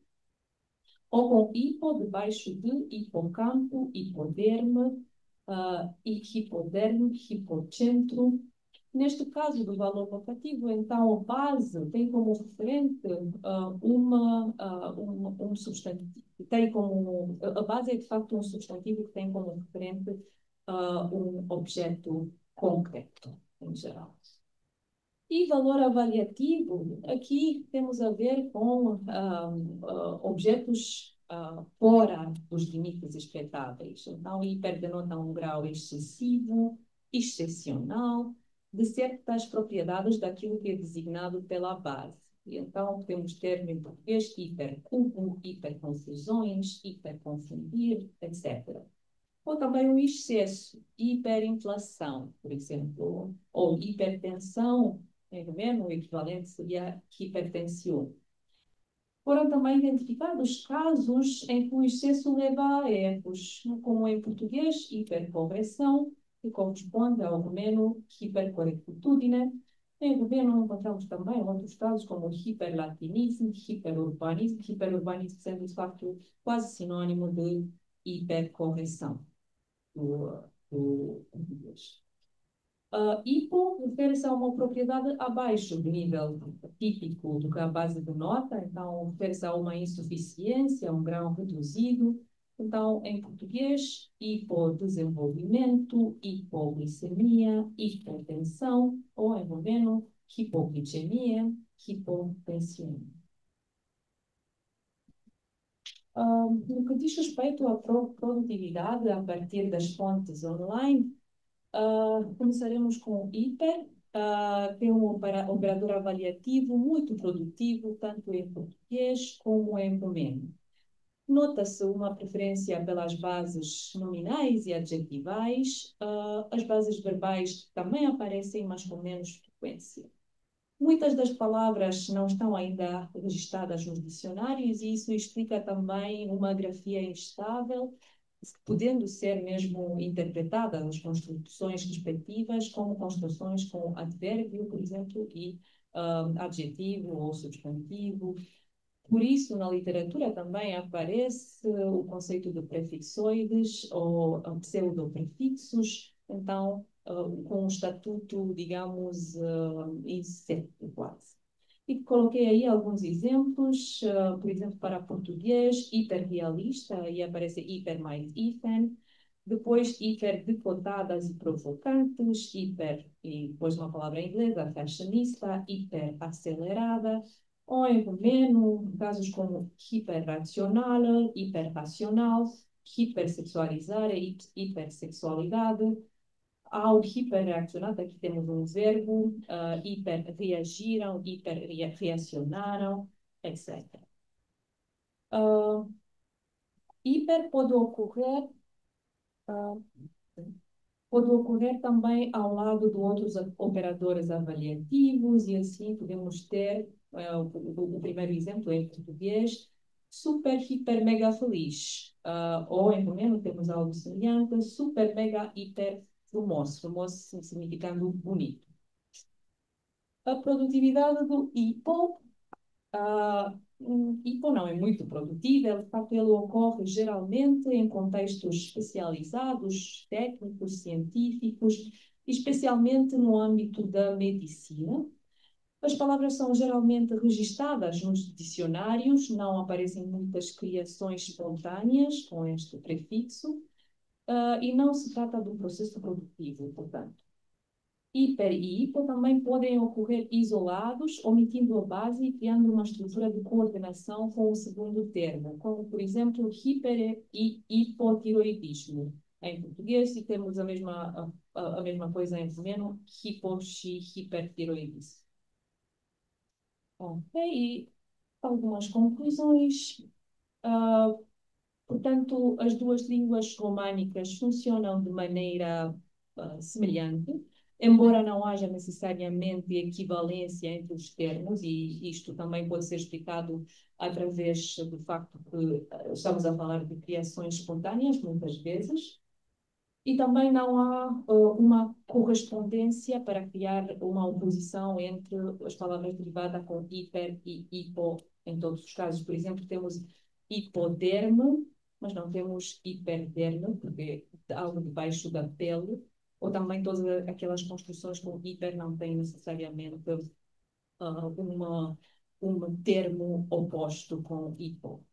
Ou com hipo, debaixo de, hipocampo, hipoderme, hipoderme, hipocentro. Neste caso do valor locativo, então, a base tem como referente um substantivo. A base é, de facto, um substantivo que tem como referente um objeto concreto, em geral. E valor avaliativo, aqui temos a ver com objetos fora dos limites expectáveis. Então, hiper denota um grau excessivo, excepcional, de certas propriedades daquilo que é designado pela base. E então podemos ter em português hipercubo, hiperconfusões, hiperconfundir, etc. Ou também o excesso, hiperinflação, por exemplo, ou hipertensão, em romeno, o equivalente seria hipertensão. Foram também identificados casos em que o excesso leva a erros, como em português, hipercorreção, que corresponde ao romeno hipercorrectitudine. Em romeno encontramos também outros casos como hiperlatinismo, hiperurbanismo sendo de facto quase sinônimo de hipercorreção do português. Hipo refere-se a uma propriedade abaixo do nível típico do que a base denota, então refere-se a uma insuficiência, a um grau reduzido. Então, em português, hipodesenvolvimento, hipoglicemia, hipertensão, ou em romeno, hipoglicemia, hipotensão. No que diz respeito à produtividade a partir das fontes online, começaremos com o hiper, que é um operador avaliativo muito produtivo, tanto em português como em romeno. Nota-se uma preferência pelas bases nominais e adjetivais. As bases verbais também aparecem, mas com menos frequência. Muitas das palavras não estão ainda registradas nos dicionários e isso explica também uma grafia instável, podendo ser mesmo interpretada nas construções respectivas como construções com advérbio, por exemplo, e adjetivo ou substantivo. Por isso, na literatura também aparece o conceito de prefixoides ou pseudoprefixos, então, com um estatuto, digamos, incerto quase. E coloquei aí alguns exemplos, por exemplo, para português, hiperrealista, e aparece hiper mais hipen, depois hiperdecotadas e provocantes, e depois uma palavra em inglês, a fashionista, hiperacelerada, ou em romeno, casos como hiperracional, hiperracional, hipersexualizar e hipersexualidade. Ao hiperreaccionar, aqui temos um verbo, hiperreagiram, hiperreacionaram, etc. Hiper pode ocorrer também ao lado de outros operadores avaliativos e assim podemos ter o primeiro exemplo em português, super, hiper, mega feliz. Ou em romeno temos algo semelhante, super, mega, hiper frumoso significando bonito. A produtividade do hipo, hipo não é muito produtivo, de facto ele ocorre geralmente em contextos especializados, técnicos, científicos, especialmente no âmbito da medicina. As palavras são geralmente registadas nos dicionários, não aparecem muitas criações espontâneas com este prefixo, e não se trata do processo produtivo, portanto. Hiper e hipo também podem ocorrer isolados, omitindo a base e criando uma estrutura de coordenação com o segundo termo, como, por exemplo, hiper e hipotiroidismo. Em português, e temos a mesma coisa em romeno, hipertiroidismo. Ok, e algumas conclusões. Portanto, as duas línguas românicas funcionam de maneira semelhante, embora não haja necessariamente equivalência entre os termos, e isto também pode ser explicado através do facto que estamos a falar de criações espontâneas, muitas vezes, e também não há uma correspondência para criar uma oposição entre as palavras derivadas com hiper e hipo, em todos os casos. Por exemplo, temos hipoderme, mas não temos hiperderme, porque é algo debaixo da pele, ou também todas aquelas construções com hiper não têm necessariamente um termo oposto com hipo.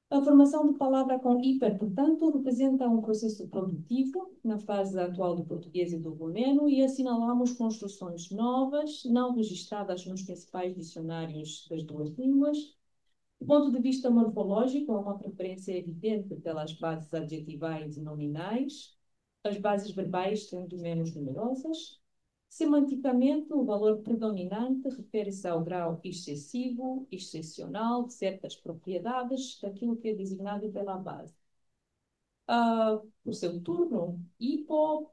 A formação de palavra com hiper, portanto, representa um processo produtivo na fase atual do português e do romeno e assinalamos construções novas, não registradas nos principais dicionários das duas línguas. Do ponto de vista morfológico, há uma preferência evidente pelas bases adjetivais e nominais, as bases verbais sendo menos numerosas. Semanticamente, o valor predominante refere-se ao grau excessivo, excepcional de certas propriedades daquilo que é designado pela base. O seu turno, hipo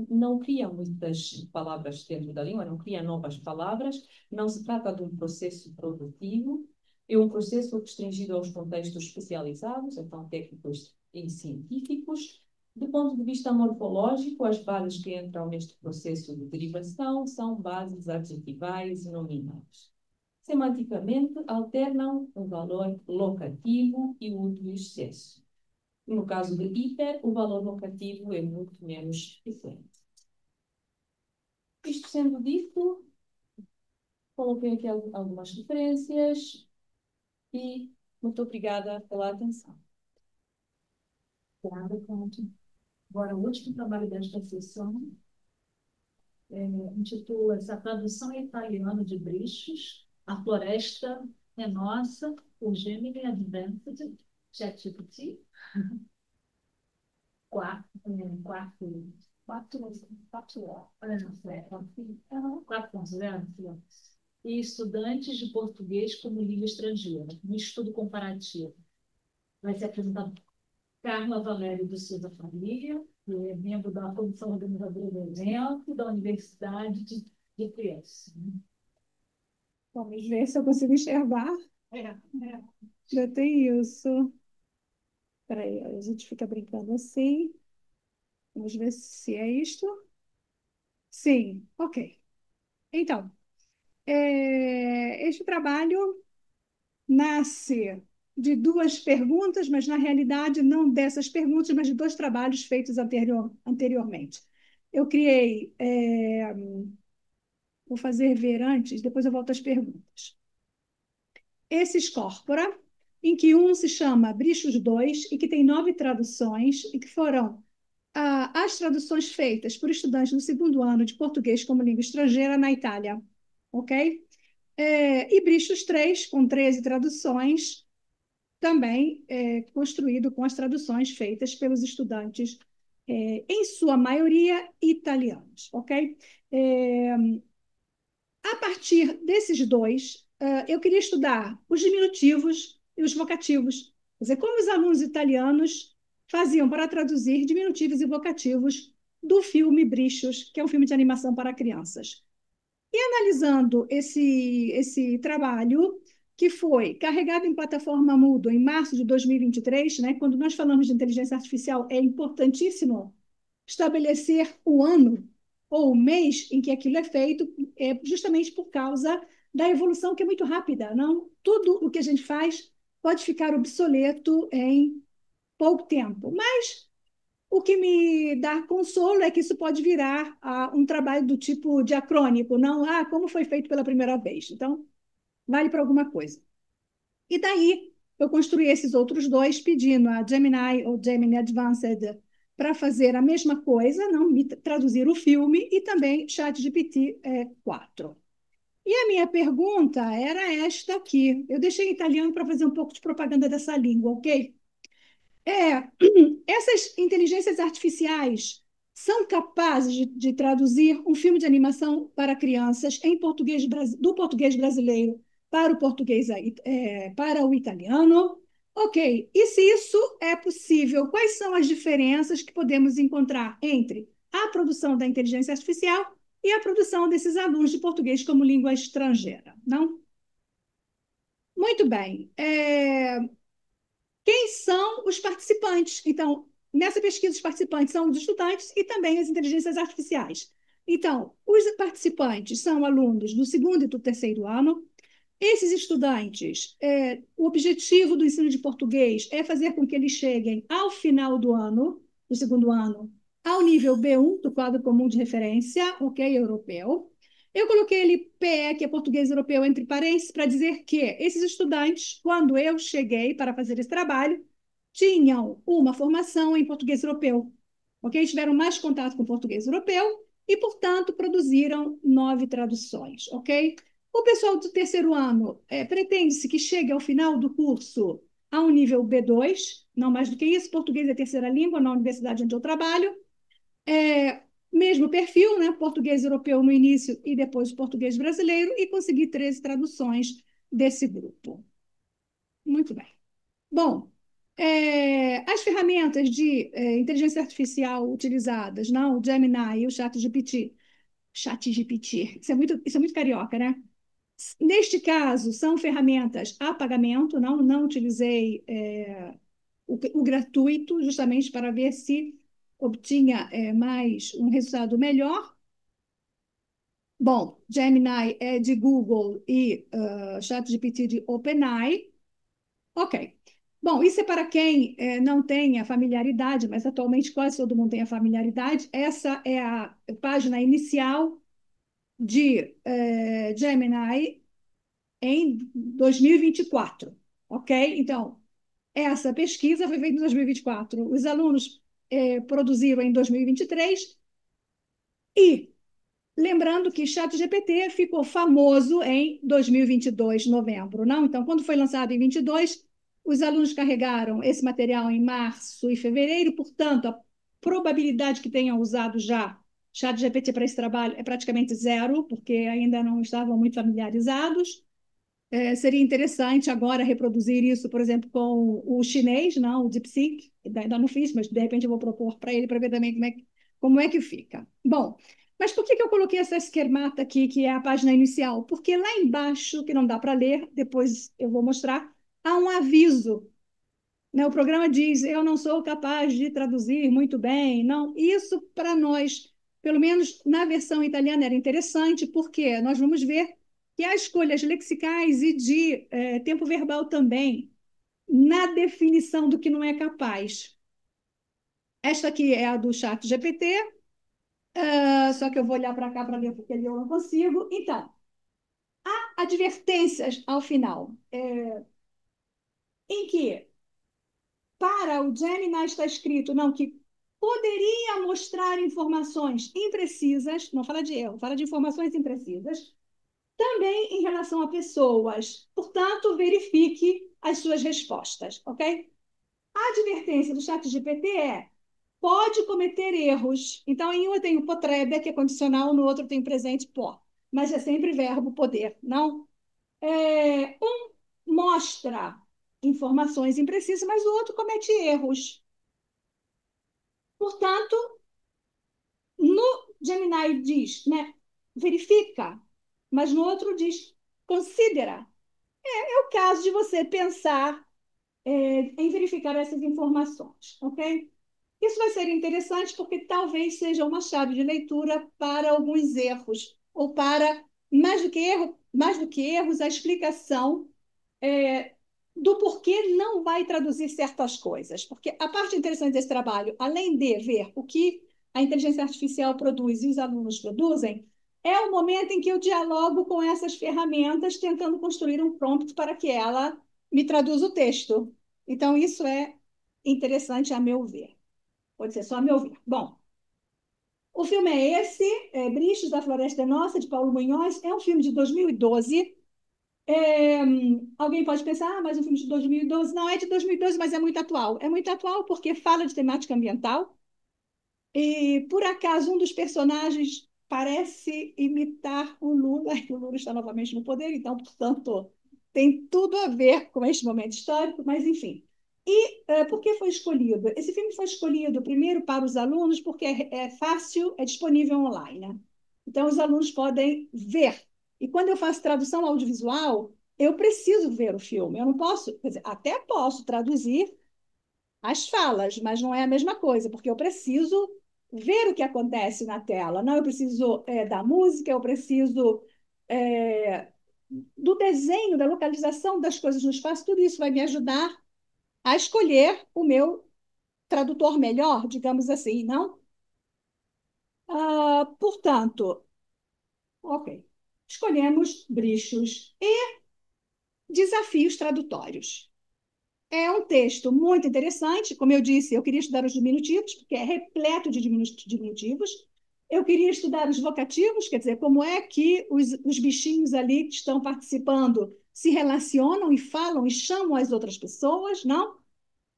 não cria muitas palavras dentro da língua, não cria novas palavras, não se trata de um processo produtivo, é um processo restringido aos contextos especializados, então técnicos e científicos. Do ponto de vista morfológico, as bases que entram neste processo de derivação são bases adjetivais e nominais. Semanticamente, alternam o valor locativo e o do excesso. No caso de hiper, o valor locativo é muito menos frequente. Isto sendo dito, coloquei aqui algumas referências e muito obrigada pela atenção. Obrigada, Cláudia. Agora, o último trabalho desta sessão intitula-se A Tradução em Italiano de Brichos, A Floresta é Nossa, o Gemini Advanced, ChatGPT. 4.0, e estudantes de português como língua estrangeira, um estudo comparativo. Vai ser apresentado por Carla Valério de Souza Família, que é membro da comissão organizadora do evento da Universidade de Trieste. Vamos ver se eu consigo enxergar. Já tem isso. Espera aí, a gente fica brincando assim. Vamos ver se é isto. Sim, ok. Então, este trabalho nasce de duas perguntas, mas na realidade não dessas perguntas, mas de dois trabalhos feitos anteriormente. Eu criei, vou fazer ver antes, depois eu volto às perguntas. Esses corpora, em que um se chama Brichos 2 e que tem 9 traduções e que foram as traduções feitas por estudantes do segundo ano de português como língua estrangeira na Itália, ok? E Brichos 3, com 13 traduções, também construído com as traduções feitas pelos estudantes, em sua maioria italianos, ok? A partir desses dois, eu queria estudar os diminutivos e os vocativos, quer dizer, como os alunos italianos faziam para traduzir diminutivos e vocativos do filme Brichos, que é um filme de animação para crianças. E analisando esse trabalho, que foi carregado em plataforma Moodle em março de 2023, né, quando nós falamos de inteligência artificial, é importantíssimo estabelecer o ano ou o mês em que aquilo é feito, justamente por causa da evolução, que é muito rápida. Não? Tudo o que a gente faz pode ficar obsoleto em pouco tempo, mas o que me dá consolo é que isso pode virar um trabalho do tipo diacrônico, não como foi feito pela primeira vez. Então, vale para alguma coisa. E daí, eu construí esses outros dois, pedindo a Gemini ou Gemini Advanced para fazer a mesma coisa, não traduzir o filme, e também ChatGPT 4. E a minha pergunta era esta aqui. Eu deixei em italiano para fazer um pouco de propaganda dessa língua, ok? Essas inteligências artificiais são capazes de traduzir um filme de animação para crianças em português, do português brasileiro para o português, para o italiano? Ok, e se isso é possível, quais são as diferenças que podemos encontrar entre a produção da inteligência artificial e a produção desses alunos de português como língua estrangeira? Não? Muito bem. Quem são os participantes? Então, nessa pesquisa, os participantes são os estudantes e também as inteligências artificiais. Então, os participantes são alunos do segundo e do terceiro ano. Esses estudantes, o objetivo do ensino de português é fazer com que eles cheguem ao final do ano, do segundo ano, ao nível B1, do quadro comum de referência, ok, europeu. Eu coloquei ele PE, que é português europeu, entre parênteses, para dizer que esses estudantes, quando eu cheguei para fazer esse trabalho, tinham uma formação em português europeu, ok? Tiveram mais contato com o português europeu e, portanto, produziram 9 traduções, ok? O pessoal do terceiro ano pretende-se que chegue ao final do curso a um nível B2, não mais do que isso, português é terceira língua na universidade onde eu trabalho. mesmo perfil, né? Português europeu no início e depois português brasileiro, e consegui 13 traduções desse grupo. Muito bem. Bom, as ferramentas de inteligência artificial utilizadas, não? O Gemini e o ChatGPT. ChatGPT, isso é muito carioca, né? Neste caso, são ferramentas a pagamento, não utilizei o gratuito, justamente para ver se obtinha mais um resultado melhor. Bom, Gemini é de Google e ChatGPT de OpenAI. Ok. Bom, isso é para quem não tem a familiaridade, mas atualmente quase todo mundo tem a familiaridade. Essa é a página inicial de Gemini em 2024, ok? Então, essa pesquisa foi feita em 2024. Os alunos produziram em 2023 e lembrando que ChatGPT ficou famoso em 2022, novembro, não? Então, quando foi lançado em 22, os alunos carregaram esse material em março e fevereiro, portanto, a probabilidade que tenham usado já ChatGPT para esse trabalho é praticamente zero, porque ainda não estavam muito familiarizados. Seria interessante agora reproduzir isso, por exemplo, com o chinês, não, o DeepSeek, ainda não fiz, mas de repente eu vou propor para ele para ver também como é que fica. Bom, mas por que eu coloquei essa esquemata aqui, que é a página inicial? Porque lá embaixo, que não dá para ler, depois eu vou mostrar, há um aviso. Né? O programa diz, eu não sou capaz de traduzir muito bem. Não, isso para nós, pelo menos na versão italiana, era interessante, porque nós vamos ver que há escolhas lexicais e de tempo verbal também, na definição do que não é capaz. Esta aqui é a do ChatGPT, só que eu vou olhar para cá para ver porque ali eu não consigo. Então, há advertências ao final, em que, para o Gemini está escrito, não, que poderia mostrar informações imprecisas, não fala de erro, fala de informações imprecisas, também em relação a pessoas. Portanto, verifique as suas respostas, ok? A advertência do ChatGPT pode cometer erros. Então, em um eu tenho potrebbe, que é condicional, no outro eu tenho presente pó. Mas é sempre verbo poder, não? Um mostra informações imprecisas, mas o outro comete erros. Portanto, no Gemini diz, né, verifica, mas no outro diz, considera. É o caso de você pensar em verificar essas informações, ok? Isso vai ser interessante porque talvez seja uma chave de leitura para alguns erros, ou para, mais do que erros, a explicação do porquê não vai traduzir certas coisas. Porque a parte interessante desse trabalho, além de ver o que a inteligência artificial produz e os alunos produzem, é o momento em que eu dialogo com essas ferramentas, tentando construir um prompt para que ela me traduza o texto. Então, isso é interessante a meu ver. Pode ser só a meu ver. Bom, o filme é esse, Bichos da Floresta Nossa, de Paulo Munhoz. É um filme de 2012. Alguém pode pensar, mas um filme de 2012. Não, é de 2012, mas é muito atual. É muito atual porque fala de temática ambiental. E, por acaso, um dos personagens parece imitar o Lula, e o Lula está novamente no poder, então, portanto, tem tudo a ver com este momento histórico, mas, enfim. E por que foi escolhido? Esse filme foi escolhido primeiro para os alunos porque é fácil, é disponível online, né? Então, os alunos podem ver. E quando eu faço tradução audiovisual, eu preciso ver o filme. Eu não posso, quer dizer, até posso traduzir as falas, mas não é a mesma coisa, porque eu preciso ver o que acontece na tela. Não, eu preciso da música, eu preciso do desenho, da localização das coisas no espaço. Tudo isso vai me ajudar a escolher o meu tradutor melhor, digamos assim, não? Portanto, ok. Escolhemos Bichos e desafios tradutórios. É um texto muito interessante. Como eu disse, eu queria estudar os diminutivos, porque é repleto de diminutivos. Eu queria estudar os vocativos, quer dizer, como é que os bichinhos ali que estão participando se relacionam e falam e chamam as outras pessoas, não?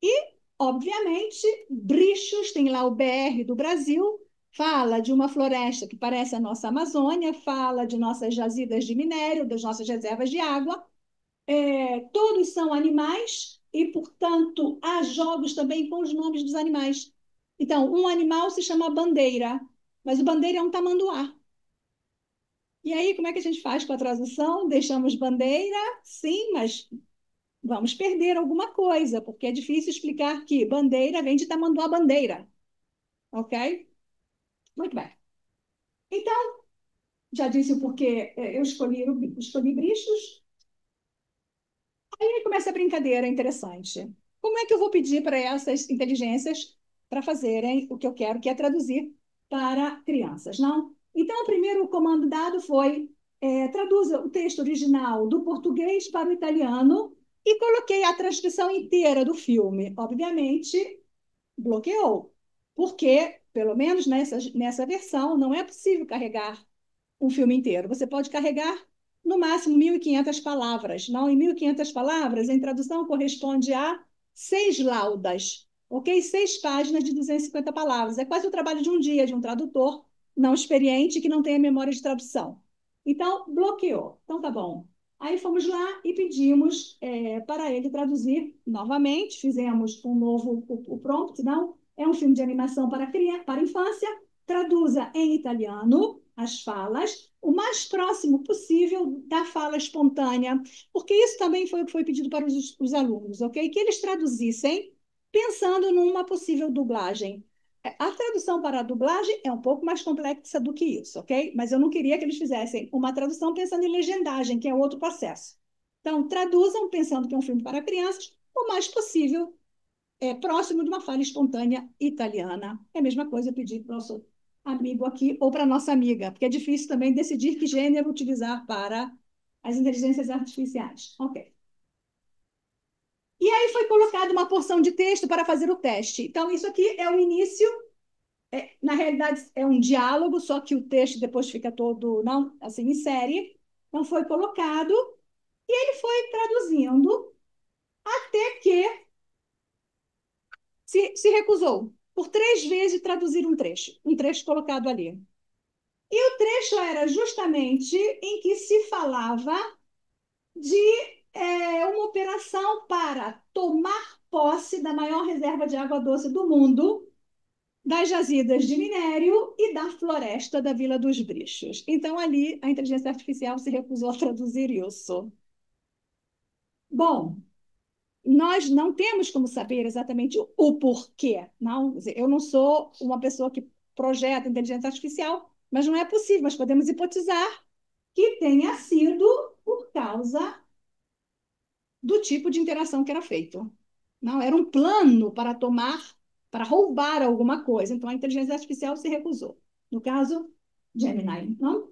E, obviamente, Bichos, tem lá o BR do Brasil, fala de uma floresta que parece a nossa Amazônia, fala de nossas jazidas de minério, das nossas reservas de água. Todos são animais e, portanto, há jogos também com os nomes dos animais. Então, um animal se chama bandeira, mas o bandeira é um tamanduá. E aí, como é que a gente faz com a tradução? Deixamos bandeira, sim, mas vamos perder alguma coisa, porque é difícil explicar que bandeira vem de tamanduá-bandeira. Ok? Muito bem. Então, já disse o porquê eu escolhi Bristos. Aí começa a brincadeira interessante. Como é que eu vou pedir para essas inteligências para fazerem o que eu quero, que é traduzir para crianças, não? Então, o primeiro comando dado foi traduza o texto original do português para o italiano e coloquei a transcrição inteira do filme. Obviamente, bloqueou, porque, pelo menos nessa versão, não é possível carregar um filme inteiro. Você pode carregar, no máximo, 1.500 palavras. Não, em 1.500 palavras, em tradução, corresponde a 6 laudas, ok? 6 páginas de 250 palavras. É quase o trabalho de um dia de um tradutor não experiente que não tem a memória de tradução. Então, bloqueou. Então, tá bom. Aí fomos lá e pedimos para ele traduzir novamente. Fizemos um novo o prompt, não? É um filme de animação para infância. Traduza em italiano as falas, o mais próximo possível da fala espontânea, porque isso também foi o que foi pedido para os alunos, ok? Que eles traduzissem pensando numa possível dublagem. A tradução para a dublagem é um pouco mais complexa do que isso, ok? Mas eu não queria que eles fizessem uma tradução pensando em legendagem, que é outro processo. Então, traduzam pensando que é um filme para crianças, o mais possível próximo de uma fala espontânea italiana. É a mesma coisa eu pedir para o nosso amigo aqui ou para a nossa amiga, porque é difícil também decidir que gênero utilizar para as inteligências artificiais. Ok. E aí foi colocada uma porção de texto para fazer o teste. Então, isso aqui é o início. Na realidade, é um diálogo, só que o texto depois fica todo, não, assim, em série. Então, foi colocado e ele foi traduzindo até que se recusou por 3 vezes traduzir um trecho colocado ali. E o trecho era justamente em que se falava de uma operação para tomar posse da maior reserva de água doce do mundo, das jazidas de minério e da floresta da Vila dos Brichos. Então, ali, a inteligência artificial se recusou a traduzir isso. Bom, nós não temos como saber exatamente o porquê. Não? Eu não sou uma pessoa que projeta inteligência artificial, mas não é possível. Mas podemos hipotizar que tenha sido por causa do tipo de interação que era feito. Não, era um plano para para roubar alguma coisa. Então, a inteligência artificial se recusou. No caso, Gemini. Não?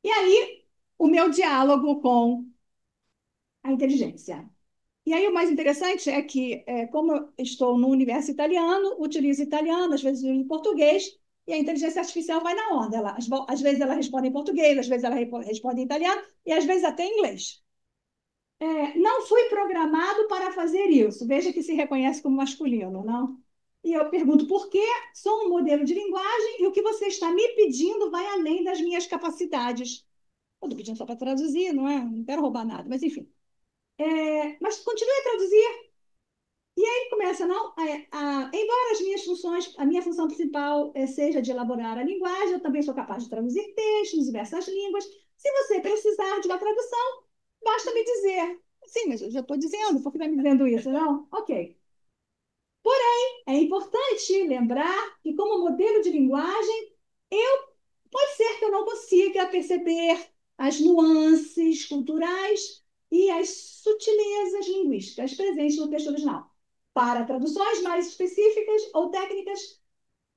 E aí, o meu diálogo com a inteligência. E aí o mais interessante é que, como eu estou no universo italiano, utilizo italiano, às vezes em português, e a inteligência artificial vai na onda. Às vezes ela responde em português, às vezes ela responde em italiano, e às vezes até em inglês. Não fui programado para fazer isso. Veja que se reconhece como masculino, não? E eu pergunto por quê? Sou um modelo de linguagem e o que você está me pedindo vai além das minhas capacidades. Eu estou pedindo só para traduzir, não é? Não quero roubar nada, mas enfim. Mas continue a traduzir. E aí começa, não? Embora as minhas funções, a minha função principal seja de elaborar a linguagem, eu também sou capaz de traduzir textos em diversas línguas. Se você precisar de uma tradução, basta me dizer. Sim, mas eu já estou dizendo, por que está me dizendo isso, não? Ok. Porém, é importante lembrar que, como modelo de linguagem, pode ser que eu não consiga perceber as nuances culturais e as sutilezas linguísticas presentes no texto original. Para traduções mais específicas ou técnicas,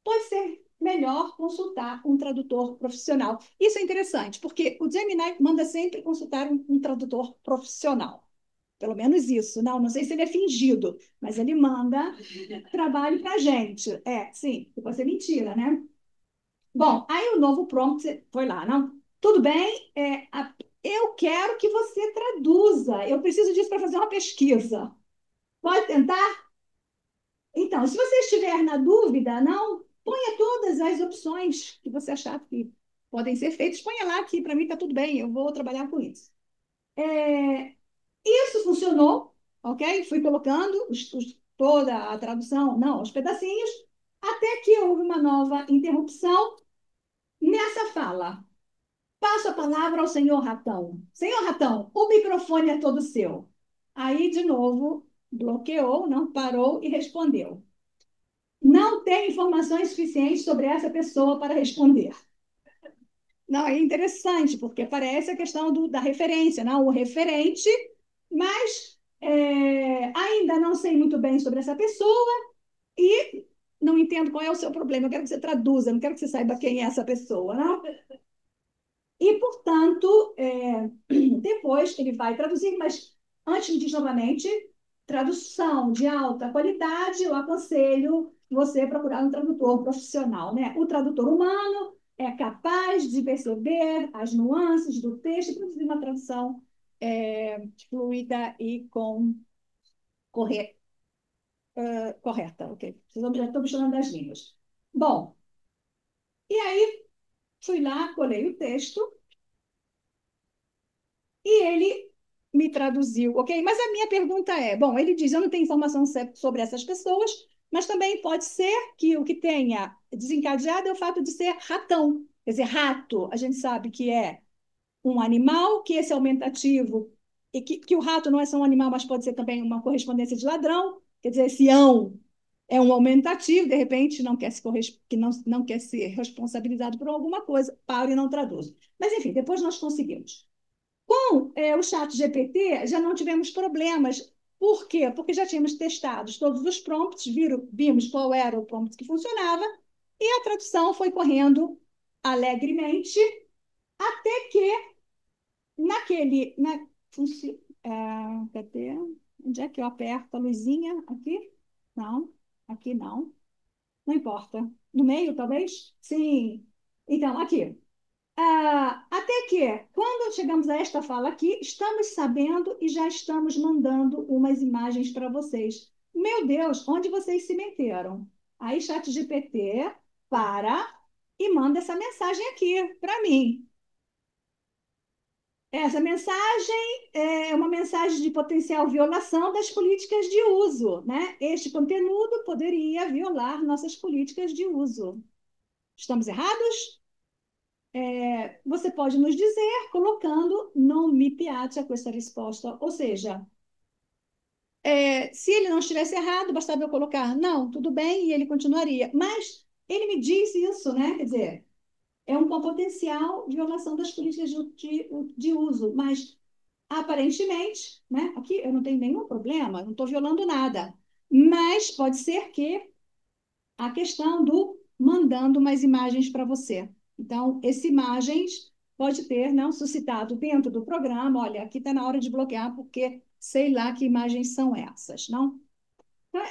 pode ser melhor consultar um tradutor profissional. Isso é interessante, porque o Gemini manda sempre consultar um tradutor profissional. Pelo menos isso. Não sei se ele é fingido, mas ele manda trabalho para a gente. Sim, pode ser mentira, né? Bom, aí o novo prompt foi lá, não? Tudo bem, eu quero que você traduza. Eu preciso disso para fazer uma pesquisa. Pode tentar? Então, se você estiver na dúvida, não, ponha todas as opções que você achar que podem ser feitas, ponha lá que para mim está tudo bem, eu vou trabalhar com isso. Isso funcionou, ok? Fui colocando toda a tradução, não, os pedacinhos, até que houve uma nova interrupção nessa fala. Passo a palavra ao senhor Ratão. Senhor Ratão, o microfone é todo seu. Aí, de novo, bloqueou, não parou e respondeu. Não tem informações suficientes sobre essa pessoa para responder. Não, é interessante, porque parece a questão da referência, não? O referente, mas ainda não sei muito bem sobre essa pessoa e não entendo qual é o seu problema. Eu quero que você traduza, não quero que você saiba quem é essa pessoa, não? E, portanto, depois ele vai traduzir, mas antes me diz novamente, tradução de alta qualidade, eu aconselho você procurar um tradutor profissional, né? O tradutor humano é capaz de perceber as nuances do texto e produzir uma tradução fluida e correta. Ok? Já estou misturando das línguas. Bom, e aí fui lá, colei o texto e ele me traduziu, ok? Mas a minha pergunta é, bom, ele diz, eu não tenho informação sobre essas pessoas, mas também pode ser que o que tenha desencadeado é o fato de ser ratão. Quer dizer, rato, a gente sabe que é um animal, que esse aumentativo, e que o rato não é só um animal, mas pode ser também uma correspondência de ladrão. Quer dizer, esse ão é um aumentativo, de repente não quer não quer ser responsabilizado por alguma coisa, para e não traduz. Mas, enfim, depois nós conseguimos. Com o ChatGPT, já não tivemos problemas. Por quê? Porque já tínhamos testado todos os prompts, vimos qual era o prompt que funcionava, e a tradução foi correndo alegremente, até que cadê? Onde é que eu aperto a luzinha? Aqui? Não. Aqui não. Não importa. No meio, talvez? Sim. Então, aqui. Até que, quando chegamos a esta fala aqui, estamos sabendo e já estamos mandando umas imagens para vocês. Meu Deus, onde vocês se meteram? Aí, ChatGPT para e manda essa mensagem aqui para mim. Essa mensagem é uma mensagem de potencial violação das políticas de uso, né? Este conteúdo poderia violar nossas políticas de uso. Estamos errados? Você pode nos dizer colocando non mi piace questa risposta. Ou seja, se ele não estivesse errado, bastava eu colocar não, tudo bem, e ele continuaria. Mas ele me disse isso, né? Quer dizer, é uma potencial violação das políticas de uso, mas aparentemente, né? Aqui eu não tenho nenhum problema, não estou violando nada. Mas pode ser que a questão do mandando mais imagens para você. Então, essas imagens pode ter não suscitado dentro do programa, olha, aqui está na hora de bloquear, porque sei lá que imagens são essas, não? Então,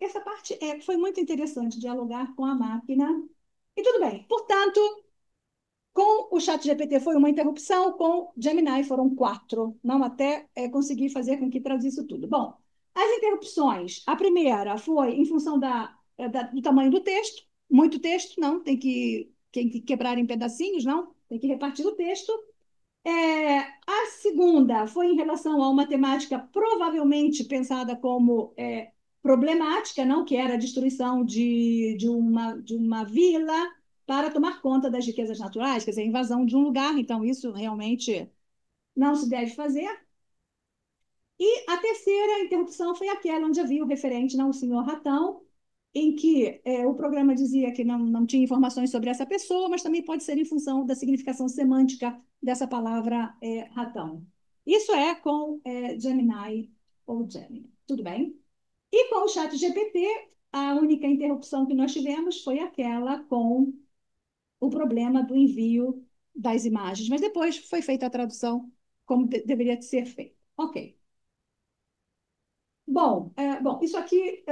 essa parte foi muito interessante, dialogar com a máquina. E tudo bem. Portanto, com o ChatGPT foi uma interrupção, com Gemini foram 4, não até conseguir fazer com que traduzisse tudo. Bom, as interrupções, a primeira foi em função do tamanho do texto, muito texto, não, tem que quebrar em pedacinhos, não, tem que repartir o texto. A segunda foi em relação a uma temática provavelmente pensada como problemática, não, que era a destruição de uma vila para tomar conta das riquezas naturais, quer dizer, a invasão de um lugar, então isso realmente não se deve fazer. E a terceira interrupção foi aquela onde havia o referente, não, o senhor Ratão, em que o programa dizia que não tinha informações sobre essa pessoa, mas também pode ser em função da significação semântica dessa palavra ratão. Isso é com Gemini ou Gemini. Tudo bem? E com o ChatGPT, a única interrupção que nós tivemos foi aquela com o problema do envio das imagens, mas depois foi feita a tradução como deveria ser feita. Ok. Bom, isso aqui,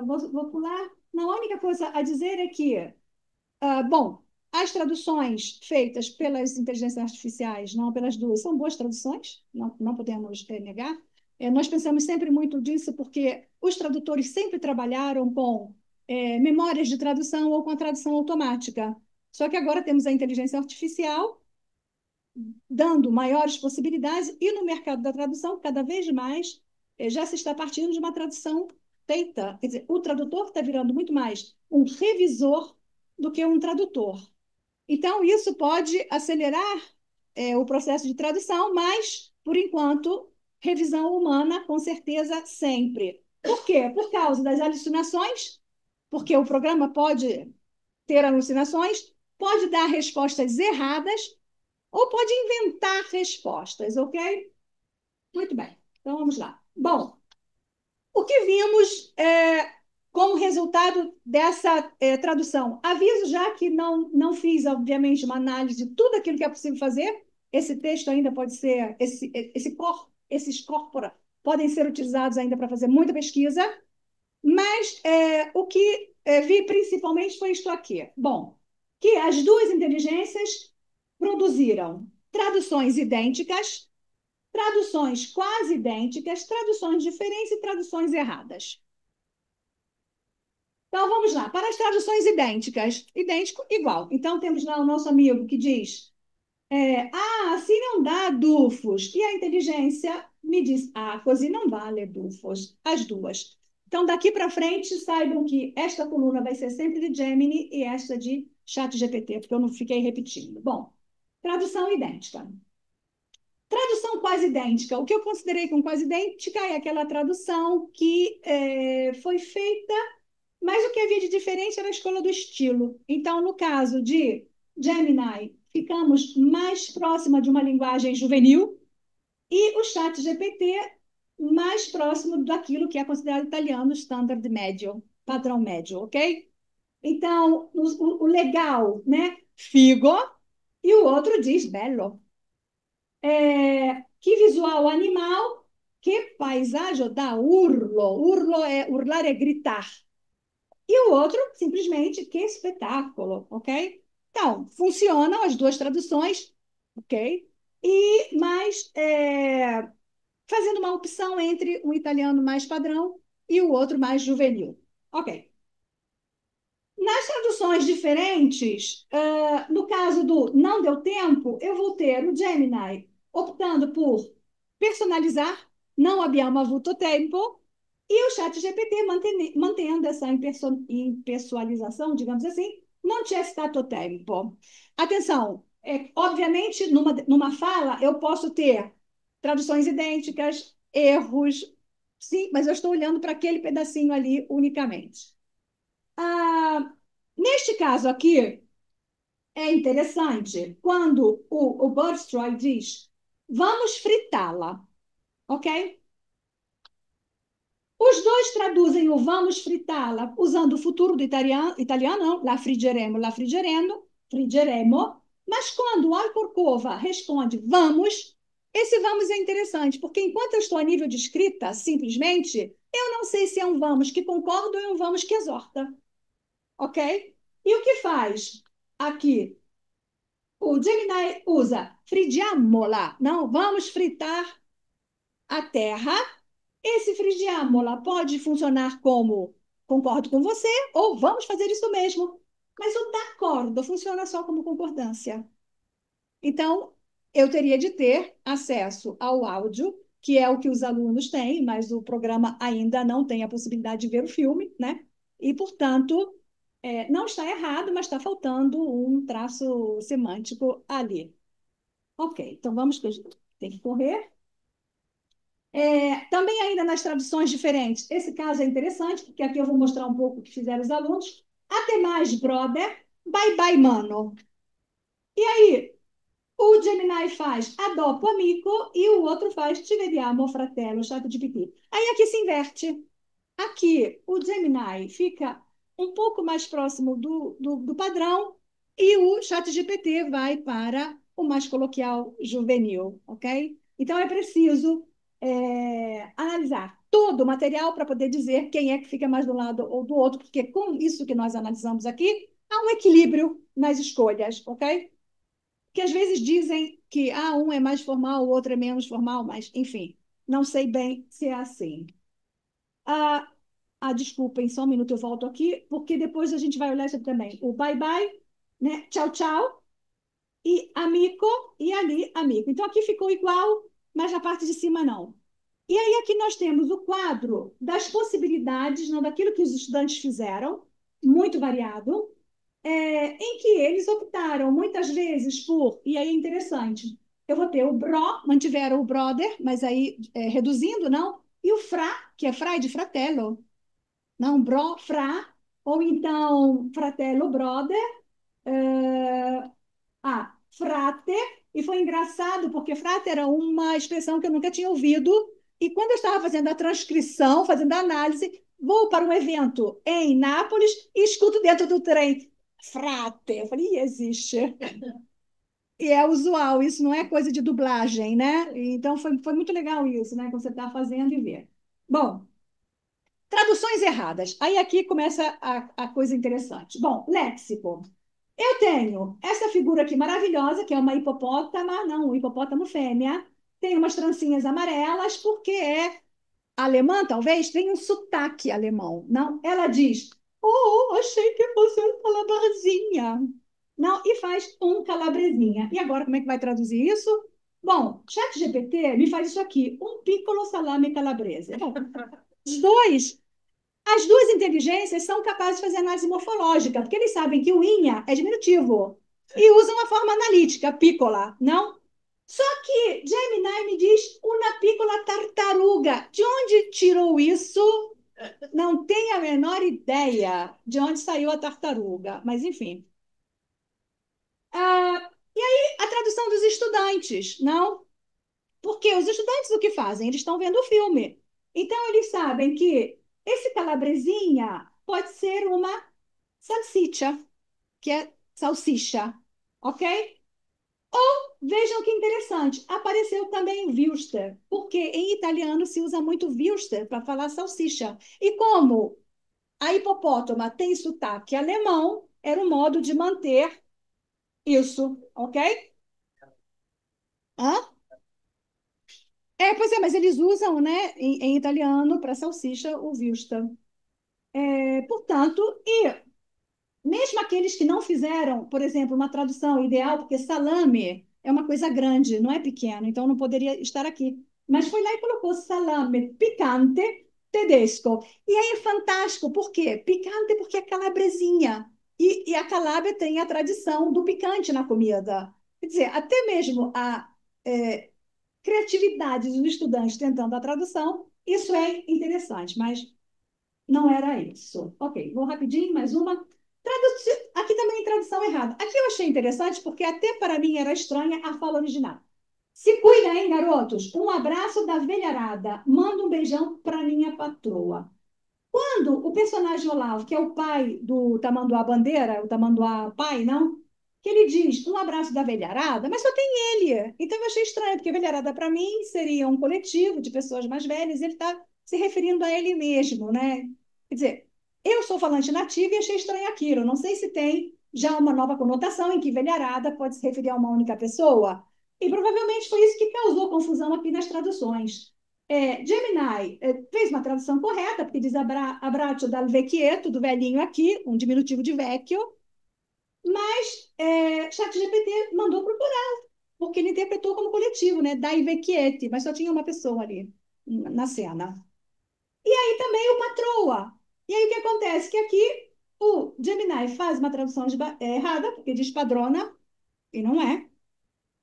vou pular. Não, a única coisa a dizer é que, bom, as traduções feitas pelas inteligências artificiais, não pelas duas, são boas traduções, não podemos negar. Nós pensamos sempre muito disso porque os tradutores sempre trabalharam com memórias de tradução ou com a tradução automática. Só que agora temos a inteligência artificial dando maiores possibilidades e no mercado da tradução, cada vez mais, já se está partindo de uma tradução feita. Quer dizer, o tradutor está virando muito mais um revisor do que um tradutor. Então, isso pode acelerar o processo de tradução, mas, por enquanto, revisão humana, com certeza, sempre. Por quê? Por causa das alucinações, porque o programa pode ter alucinações, pode dar respostas erradas ou pode inventar respostas, ok? Muito bem, então vamos lá. Bom, o que vimos como resultado dessa tradução? Aviso já que não fiz, obviamente, uma análise de tudo aquilo que é possível fazer. Esse texto ainda pode ser, esses corpora podem ser utilizados ainda para fazer muita pesquisa, mas o que vi principalmente foi isto aqui. Bom, que as duas inteligências produziram traduções idênticas, traduções quase idênticas, traduções diferentes e traduções erradas. Então, vamos lá. Para as traduções idênticas, idêntico, igual. Então, temos lá o nosso amigo que diz, assim não dá, Dufos. E a inteligência me diz, così não vale, Dufos. As duas. Então, daqui para frente, saibam que esta coluna vai ser sempre de Gemini e esta de ChatGPT, porque eu não fiquei repetindo. Bom, tradução idêntica. Tradução quase idêntica. O que eu considerei como quase idêntica é aquela tradução que foi feita, mas o que havia de diferente era a escolha do estilo. Então, no caso de Gemini, ficamos mais próxima de uma linguagem juvenil e o ChatGPT mais próximo daquilo que é considerado italiano standard médio, padrão médio, ok? Então, o legal, né? Figo, e o outro diz bello. Que visual animal, que paisagem dá urlo. Urlo urlar é gritar. E o outro, simplesmente, que espetáculo, ok? Então, funcionam as duas traduções, ok? Mas fazendo uma opção entre um italiano mais padrão e o outro mais juvenil. Ok. Nas traduções diferentes, no caso do não deu tempo, eu vou ter o Gemini optando por personalizar, não abbiamo avuto tempo, e o ChatGPT mantendo essa impessoalização, digamos assim, não c'è stato tempo. Atenção, obviamente, numa fala, eu posso ter traduções idênticas, erros, sim, mas eu estou olhando para aquele pedacinho ali unicamente. Neste caso aqui, é interessante quando o Burström diz vamos fritá-la, ok? Os dois traduzem o vamos fritá-la usando o futuro do italiano não, la friggeremo, friggeremo, mas quando o Alcorcova responde vamos, esse vamos é interessante, porque enquanto eu estou a nível de escrita, simplesmente, eu não sei se é um vamos que concorda ou é um vamos que exorta, ok? E o que faz aqui? O Gemini usa frigiamola, não, vamos fritar a terra. Esse frigiamola pode funcionar como concordo com você ou vamos fazer isso mesmo. Mas o d'accordo funciona só como concordância. Então, eu teria de ter acesso ao áudio, que é o que os alunos têm, mas o programa ainda não tem a possibilidade de ver o filme, né? E, portanto, não está errado, mas está faltando um traço semântico ali. Ok, então vamos, tem que correr. Também ainda nas traduções diferentes, esse caso é interessante, porque aqui eu vou mostrar um pouco o que fizeram os alunos. Até mais, brother. Bye, bye, mano. E aí, o Gemini faz a dopo amico e o outro faz ci vediamo, fratello, ChatGPT. Aí aqui se inverte. Aqui, o Gemini fica um pouco mais próximo do padrão e o ChatGPT vai para o mais coloquial juvenil, ok? Então, é preciso analisar todo o material para poder dizer quem é que fica mais do lado ou do outro, porque com isso que nós analisamos aqui, há um equilíbrio nas escolhas, ok? Que às vezes dizem que um é mais formal, o outro é menos formal, mas, enfim, não sei bem se é assim. desculpem, só um minuto, eu volto aqui, porque depois a gente vai olhar isso também. O bye-bye, né? Tchau, tchau. E amigo, e ali, amigo. Então, aqui ficou igual, mas na parte de cima não. E aí aqui nós temos o quadro das possibilidades, não daquilo que os estudantes fizeram, muito variado, em que eles optaram muitas vezes por, e aí é interessante, eu vou ter o bro, mantiveram o brother, mas aí reduzindo, não? E o fra, que é fra de fratello, não, bro, fra, ou então fratello, brother, frate, e foi engraçado, porque frate era uma expressão que eu nunca tinha ouvido, e quando eu estava fazendo a transcrição, fazendo a análise, vou para um evento em Nápoles e escuto dentro do trem, frate. Eu falei, existe. E é usual, isso não é coisa de dublagem, né? Então foi muito legal isso, né? Quando você está fazendo e ver. Bom, traduções erradas. Aí aqui começa a coisa interessante. Bom, léxico. Eu tenho essa figura aqui maravilhosa, que é uma hipopótama, não, um hipopótamo fêmea. Tem umas trancinhas amarelas, porque é alemã, talvez, tem um sotaque alemão. Não, ela diz, achei que fosse um calabresinha. Não, e faz um calabresinha. E agora, como é que vai traduzir isso? Bom, ChatGPT me faz isso aqui, um piccolo salame calabrese. Bom, as duas inteligências são capazes de fazer análise morfológica, porque eles sabem que o inha é diminutivo e usam a forma analítica, piccola, não? Só que Gemini me diz una piccola tartaruga. De onde tirou isso? Não tenho a menor ideia de onde saiu a tartaruga, mas enfim. E aí, a tradução dos estudantes, não? Porque os estudantes o que fazem? Eles estão vendo o filme. Então, eles sabem que esse calabresinha pode ser uma salsicha, que é salsicha, ok? Ou, vejam que interessante, apareceu também Würster, porque em italiano se usa muito Würster para falar salsicha. E como a hipopótama tem sotaque alemão, era um modo de manter isso, ok? Hã? Pois é, mas eles usam, né, em italiano, para salsicha, o Würster. Portanto, e mesmo aqueles que não fizeram, por exemplo, uma tradução ideal, porque salame é uma coisa grande, não é pequeno, então não poderia estar aqui. Mas foi lá e colocou salame picante tedesco. E aí é fantástico, por quê? Picante porque é calabresinha. E a Calábria tem a tradição do picante na comida. Quer dizer, até mesmo a criatividade dos estudantes tentando a tradução, isso é interessante, mas não era isso. Ok, vou rapidinho, mais uma. Aqui também tem tradução errada. Aqui eu achei interessante porque até para mim era estranha a fala original. Se cuida, hein, garotos? Um abraço da velharada. Manda um beijão para minha patroa. Quando o personagem Olavo, que é o pai do Tamanduá Bandeira, o Tamanduá pai, não? Que ele diz um abraço da velharada, mas só tem ele. Então eu achei estranho, porque velharada para mim seria um coletivo de pessoas mais velhas, e ele está se referindo a ele mesmo, né? Quer dizer, eu sou falante nativa e achei estranho aquilo. Não sei se tem já uma nova conotação em que velharada pode se referir a uma única pessoa. E provavelmente foi isso que causou confusão aqui nas traduções. Gemini fez uma tradução correta, porque diz abbraccio dal vecchietto, do velhinho aqui, um diminutivo de vecchio, mas ChatGPT mandou procurar, porque ele interpretou como coletivo, né? Dai vecchietti, mas só tinha uma pessoa ali na cena. E aí também o patroa. E aí o que acontece? Que aqui o Gemini faz uma tradução errada, porque diz padrona, e não é.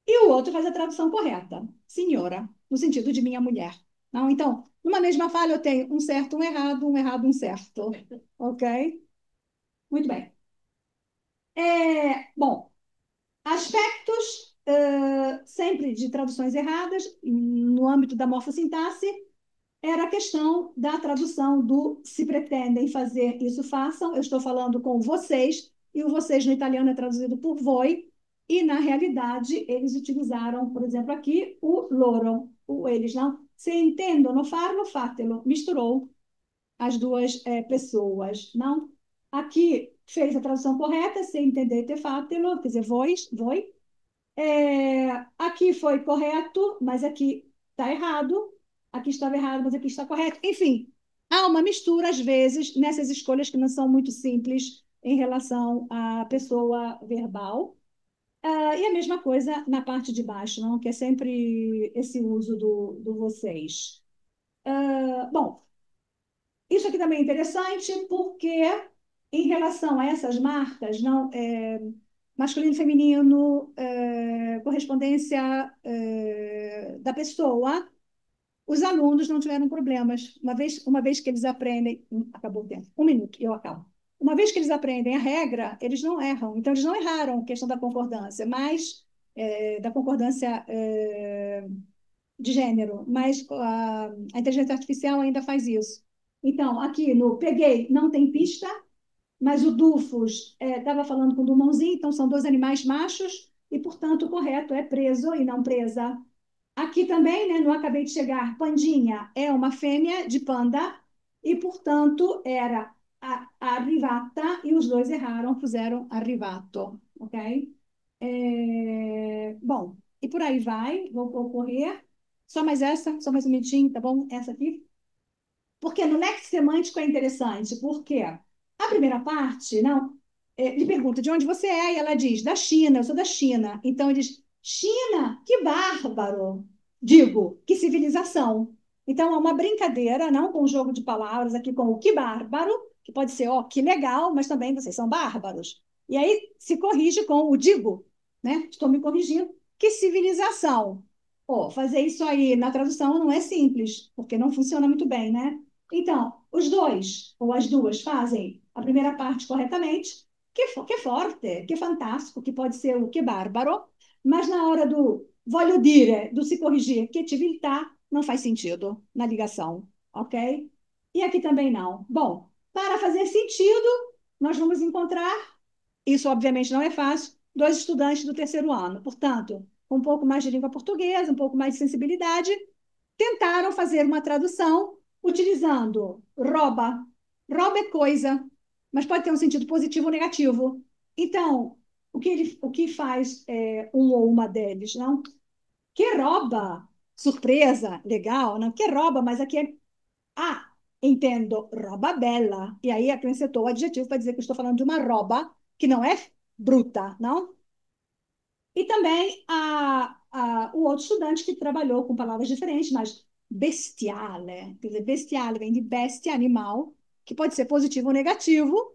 E o outro faz a tradução correta, senhora, no sentido de minha mulher. Não? Então, numa mesma fala eu tenho um certo, um errado, um certo. Ok? Muito bem. Bom, aspectos sempre de traduções erradas, no âmbito da morfossintaxe, era a questão da tradução do se pretendem fazer isso, façam. Eu estou falando com vocês, e o vocês no italiano é traduzido por voi, e na realidade eles utilizaram, por exemplo, aqui o loro, o eles, não? Se intendono farlo, fatelo. Misturou as duas pessoas, não? Aqui fez a tradução correta, se entendete fatelo, quer dizer, voi. Aqui foi correto, mas aqui está errado. Aqui estava errado, mas aqui está correto. Enfim, Há uma mistura, às vezes, nessas escolhas que não são muito simples em relação à pessoa verbal. E a mesma coisa na parte de baixo, não? Que é sempre esse uso do vocês. Bom, isso aqui também é interessante porque, em relação a essas marcas, não, masculino e feminino, correspondência da pessoa, os alunos não tiveram problemas. Uma vez que eles aprendem. Acabou o tempo. 1 minuto, eu acabo. Uma vez que eles aprendem a regra, eles não erram. Então, eles não erraram a questão da concordância, mas da concordância de gênero, mas a inteligência artificial ainda faz isso. Então, aqui no peguei, não tem pista, mas o Dufus estava falando com o Dumãozinho, então são 2 animais machos, e, portanto, o correto é preso e não presa. Aqui também, né, no acabei de chegar, pandinha é uma fêmea de panda, e, portanto, era a arrivata, e os 2 erraram, puseram arrivato, ok? Bom, e por aí vai, vou correr. Só mais essa, só mais um minutinho, tá bom? Essa aqui. Porque no léxico semântico é interessante, porque a primeira parte, não, ele pergunta de onde você é, e ela diz, da China, eu sou da China. Então ele diz, China, que bárbaro! Digo, que civilização. Então é uma brincadeira, não com um jogo de palavras aqui com o que bárbaro, que pode ser, ó, que legal, mas também vocês são bárbaros. E aí se corrige com o digo, né? Estou me corrigindo, que civilização. Pô, fazer isso aí na tradução não é simples, porque não funciona muito bem, né? Então, os 2 ou as 2 fazem a primeira parte corretamente, que forte, que fantástico, que pode ser o que bárbaro, mas na hora do voglio dire, do se corrigir, que civiltà, não faz sentido na ligação, ok? E aqui também não. Bom, para fazer sentido, nós vamos encontrar, isso obviamente não é fácil, 2 estudantes do 3º ano. Portanto, com um pouco mais de língua portuguesa, um pouco mais de sensibilidade, tentaram fazer uma tradução utilizando roba. Roba é coisa, mas pode ter um sentido positivo ou negativo. Então, o que faz um ou uma deles, não? Que rouba, surpresa, legal, não? Que rouba, mas aqui é... Ah, entendo, roba bela. E aí acrescentou o adjetivo para dizer que eu estou falando de uma roba que não é bruta, não? E também o outro estudante que trabalhou com palavras diferentes, mas bestiale, quer dizer, bestiale vem de bestia, animal, que pode ser positivo ou negativo,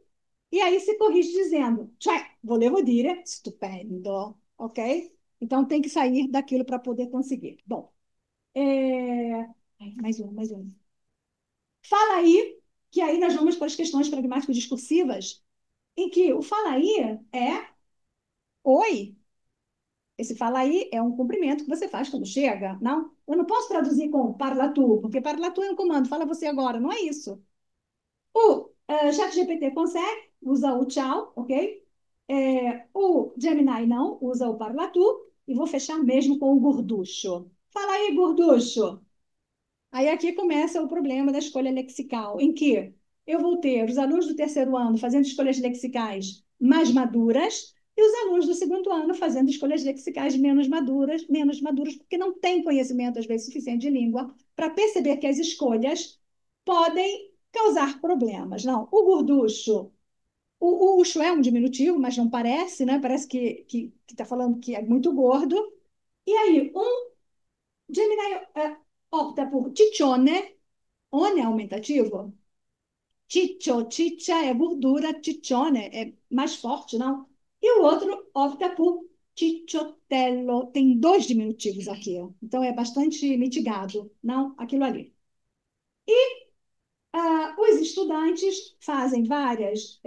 e aí se corrige dizendo, cioè, volevo dire, stupendo, ok? Então tem que sair daquilo para poder conseguir. Bom, mais um. Fala aí, que aí nós vamos para as questões pragmático-discursivas, em que o fala aí é oi. Esse fala aí é um cumprimento que você faz quando chega, não? Eu não posso traduzir com parla tu, porque parla tu é um comando, fala você agora, não é isso. O ChatGPT consegue, usa o tchau, ok? O Gemini não, usa o parla tu, e vou fechar mesmo com o gorducho. Fala aí, gorducho. Aí aqui começa o problema da escolha lexical, em que eu vou ter os alunos do 3º ano fazendo escolhas lexicais mais maduras e os alunos do 2º ano fazendo escolhas lexicais menos maduras, porque não têm conhecimento, às vezes, suficiente de língua para perceber que as escolhas podem causar problemas. Não, o gorducho, o ucho é um diminutivo, mas não parece, né? Parece que está falando que é muito gordo. E aí, Gemini opta por ciccione, one é aumentativo, ciccio, ciccia é gordura, ciccione é mais forte, não? E o outro opta por cicciotello, tem 2 diminutivos aqui, então é bastante mitigado, não? Aquilo ali. E os estudantes fazem várias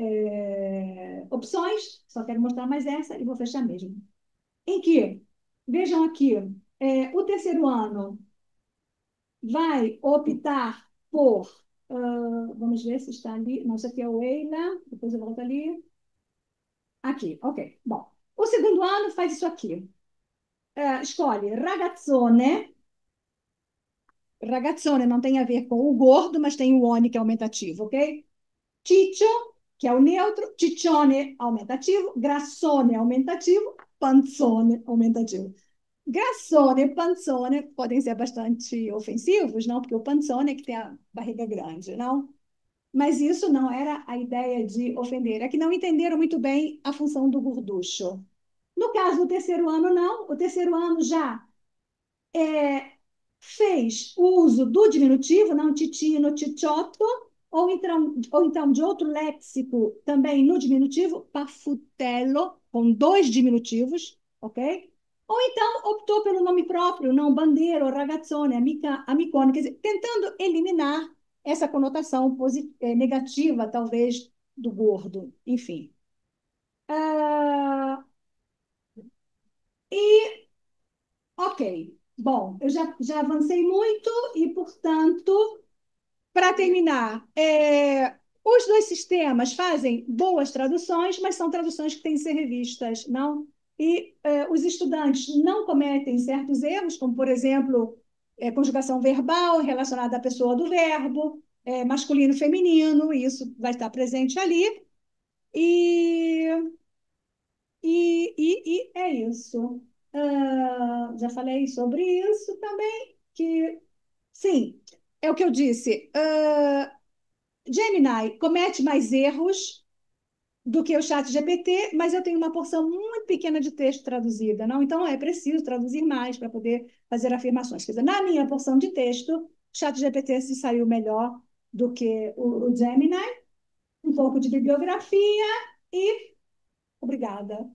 opções, só quero mostrar mais essa e vou fechar mesmo. Em que, vejam aqui, o 3º ano vai optar por, vamos ver se está ali, não, isso aqui é o Eila, depois eu volto ali. Aqui, ok. Bom, o 2º ano faz isso aqui. Escolhe ragazzone. Ragazzone não tem a ver com o gordo, mas tem o one, que é aumentativo, ok? Ciccio, que é o neutro, ciccione, aumentativo, grassone, aumentativo, panzone, aumentativo. Grassone e panzone podem ser bastante ofensivos, não? Porque o panzone é que tem a barriga grande, não? Mas isso não era a ideia de ofender. É que não entenderam muito bem a função do gorducho. No caso do terceiro ano, não. O terceiro ano já fez o uso do diminutivo, não titino, titiotto, ou então de outro léxico também no diminutivo, pafutello, com 2 diminutivos, ok? Ou então optou pelo nome próprio, não bandeira, ragazzone, amica, amicone, quer dizer, tentando eliminar essa conotação negativa, talvez, do gordo, enfim. Ok, bom, eu já avancei muito e, portanto, para terminar, os dois sistemas fazem boas traduções, mas são traduções que têm que ser revistas, não? E os estudantes não cometem certos erros, como, por exemplo, conjugação verbal relacionada à pessoa do verbo, masculino e feminino, isso vai estar presente ali. E é isso. Já falei sobre isso também, que, sim, é o que eu disse. Gemini comete mais erros do que o chat GPT, mas eu tenho uma porção muito pequena de texto traduzida, não? Então, é preciso traduzir mais para poder fazer afirmações. Quer dizer, na minha porção de texto, o chat GPT se saiu melhor do que o Gemini, um pouco de bibliografia e obrigada.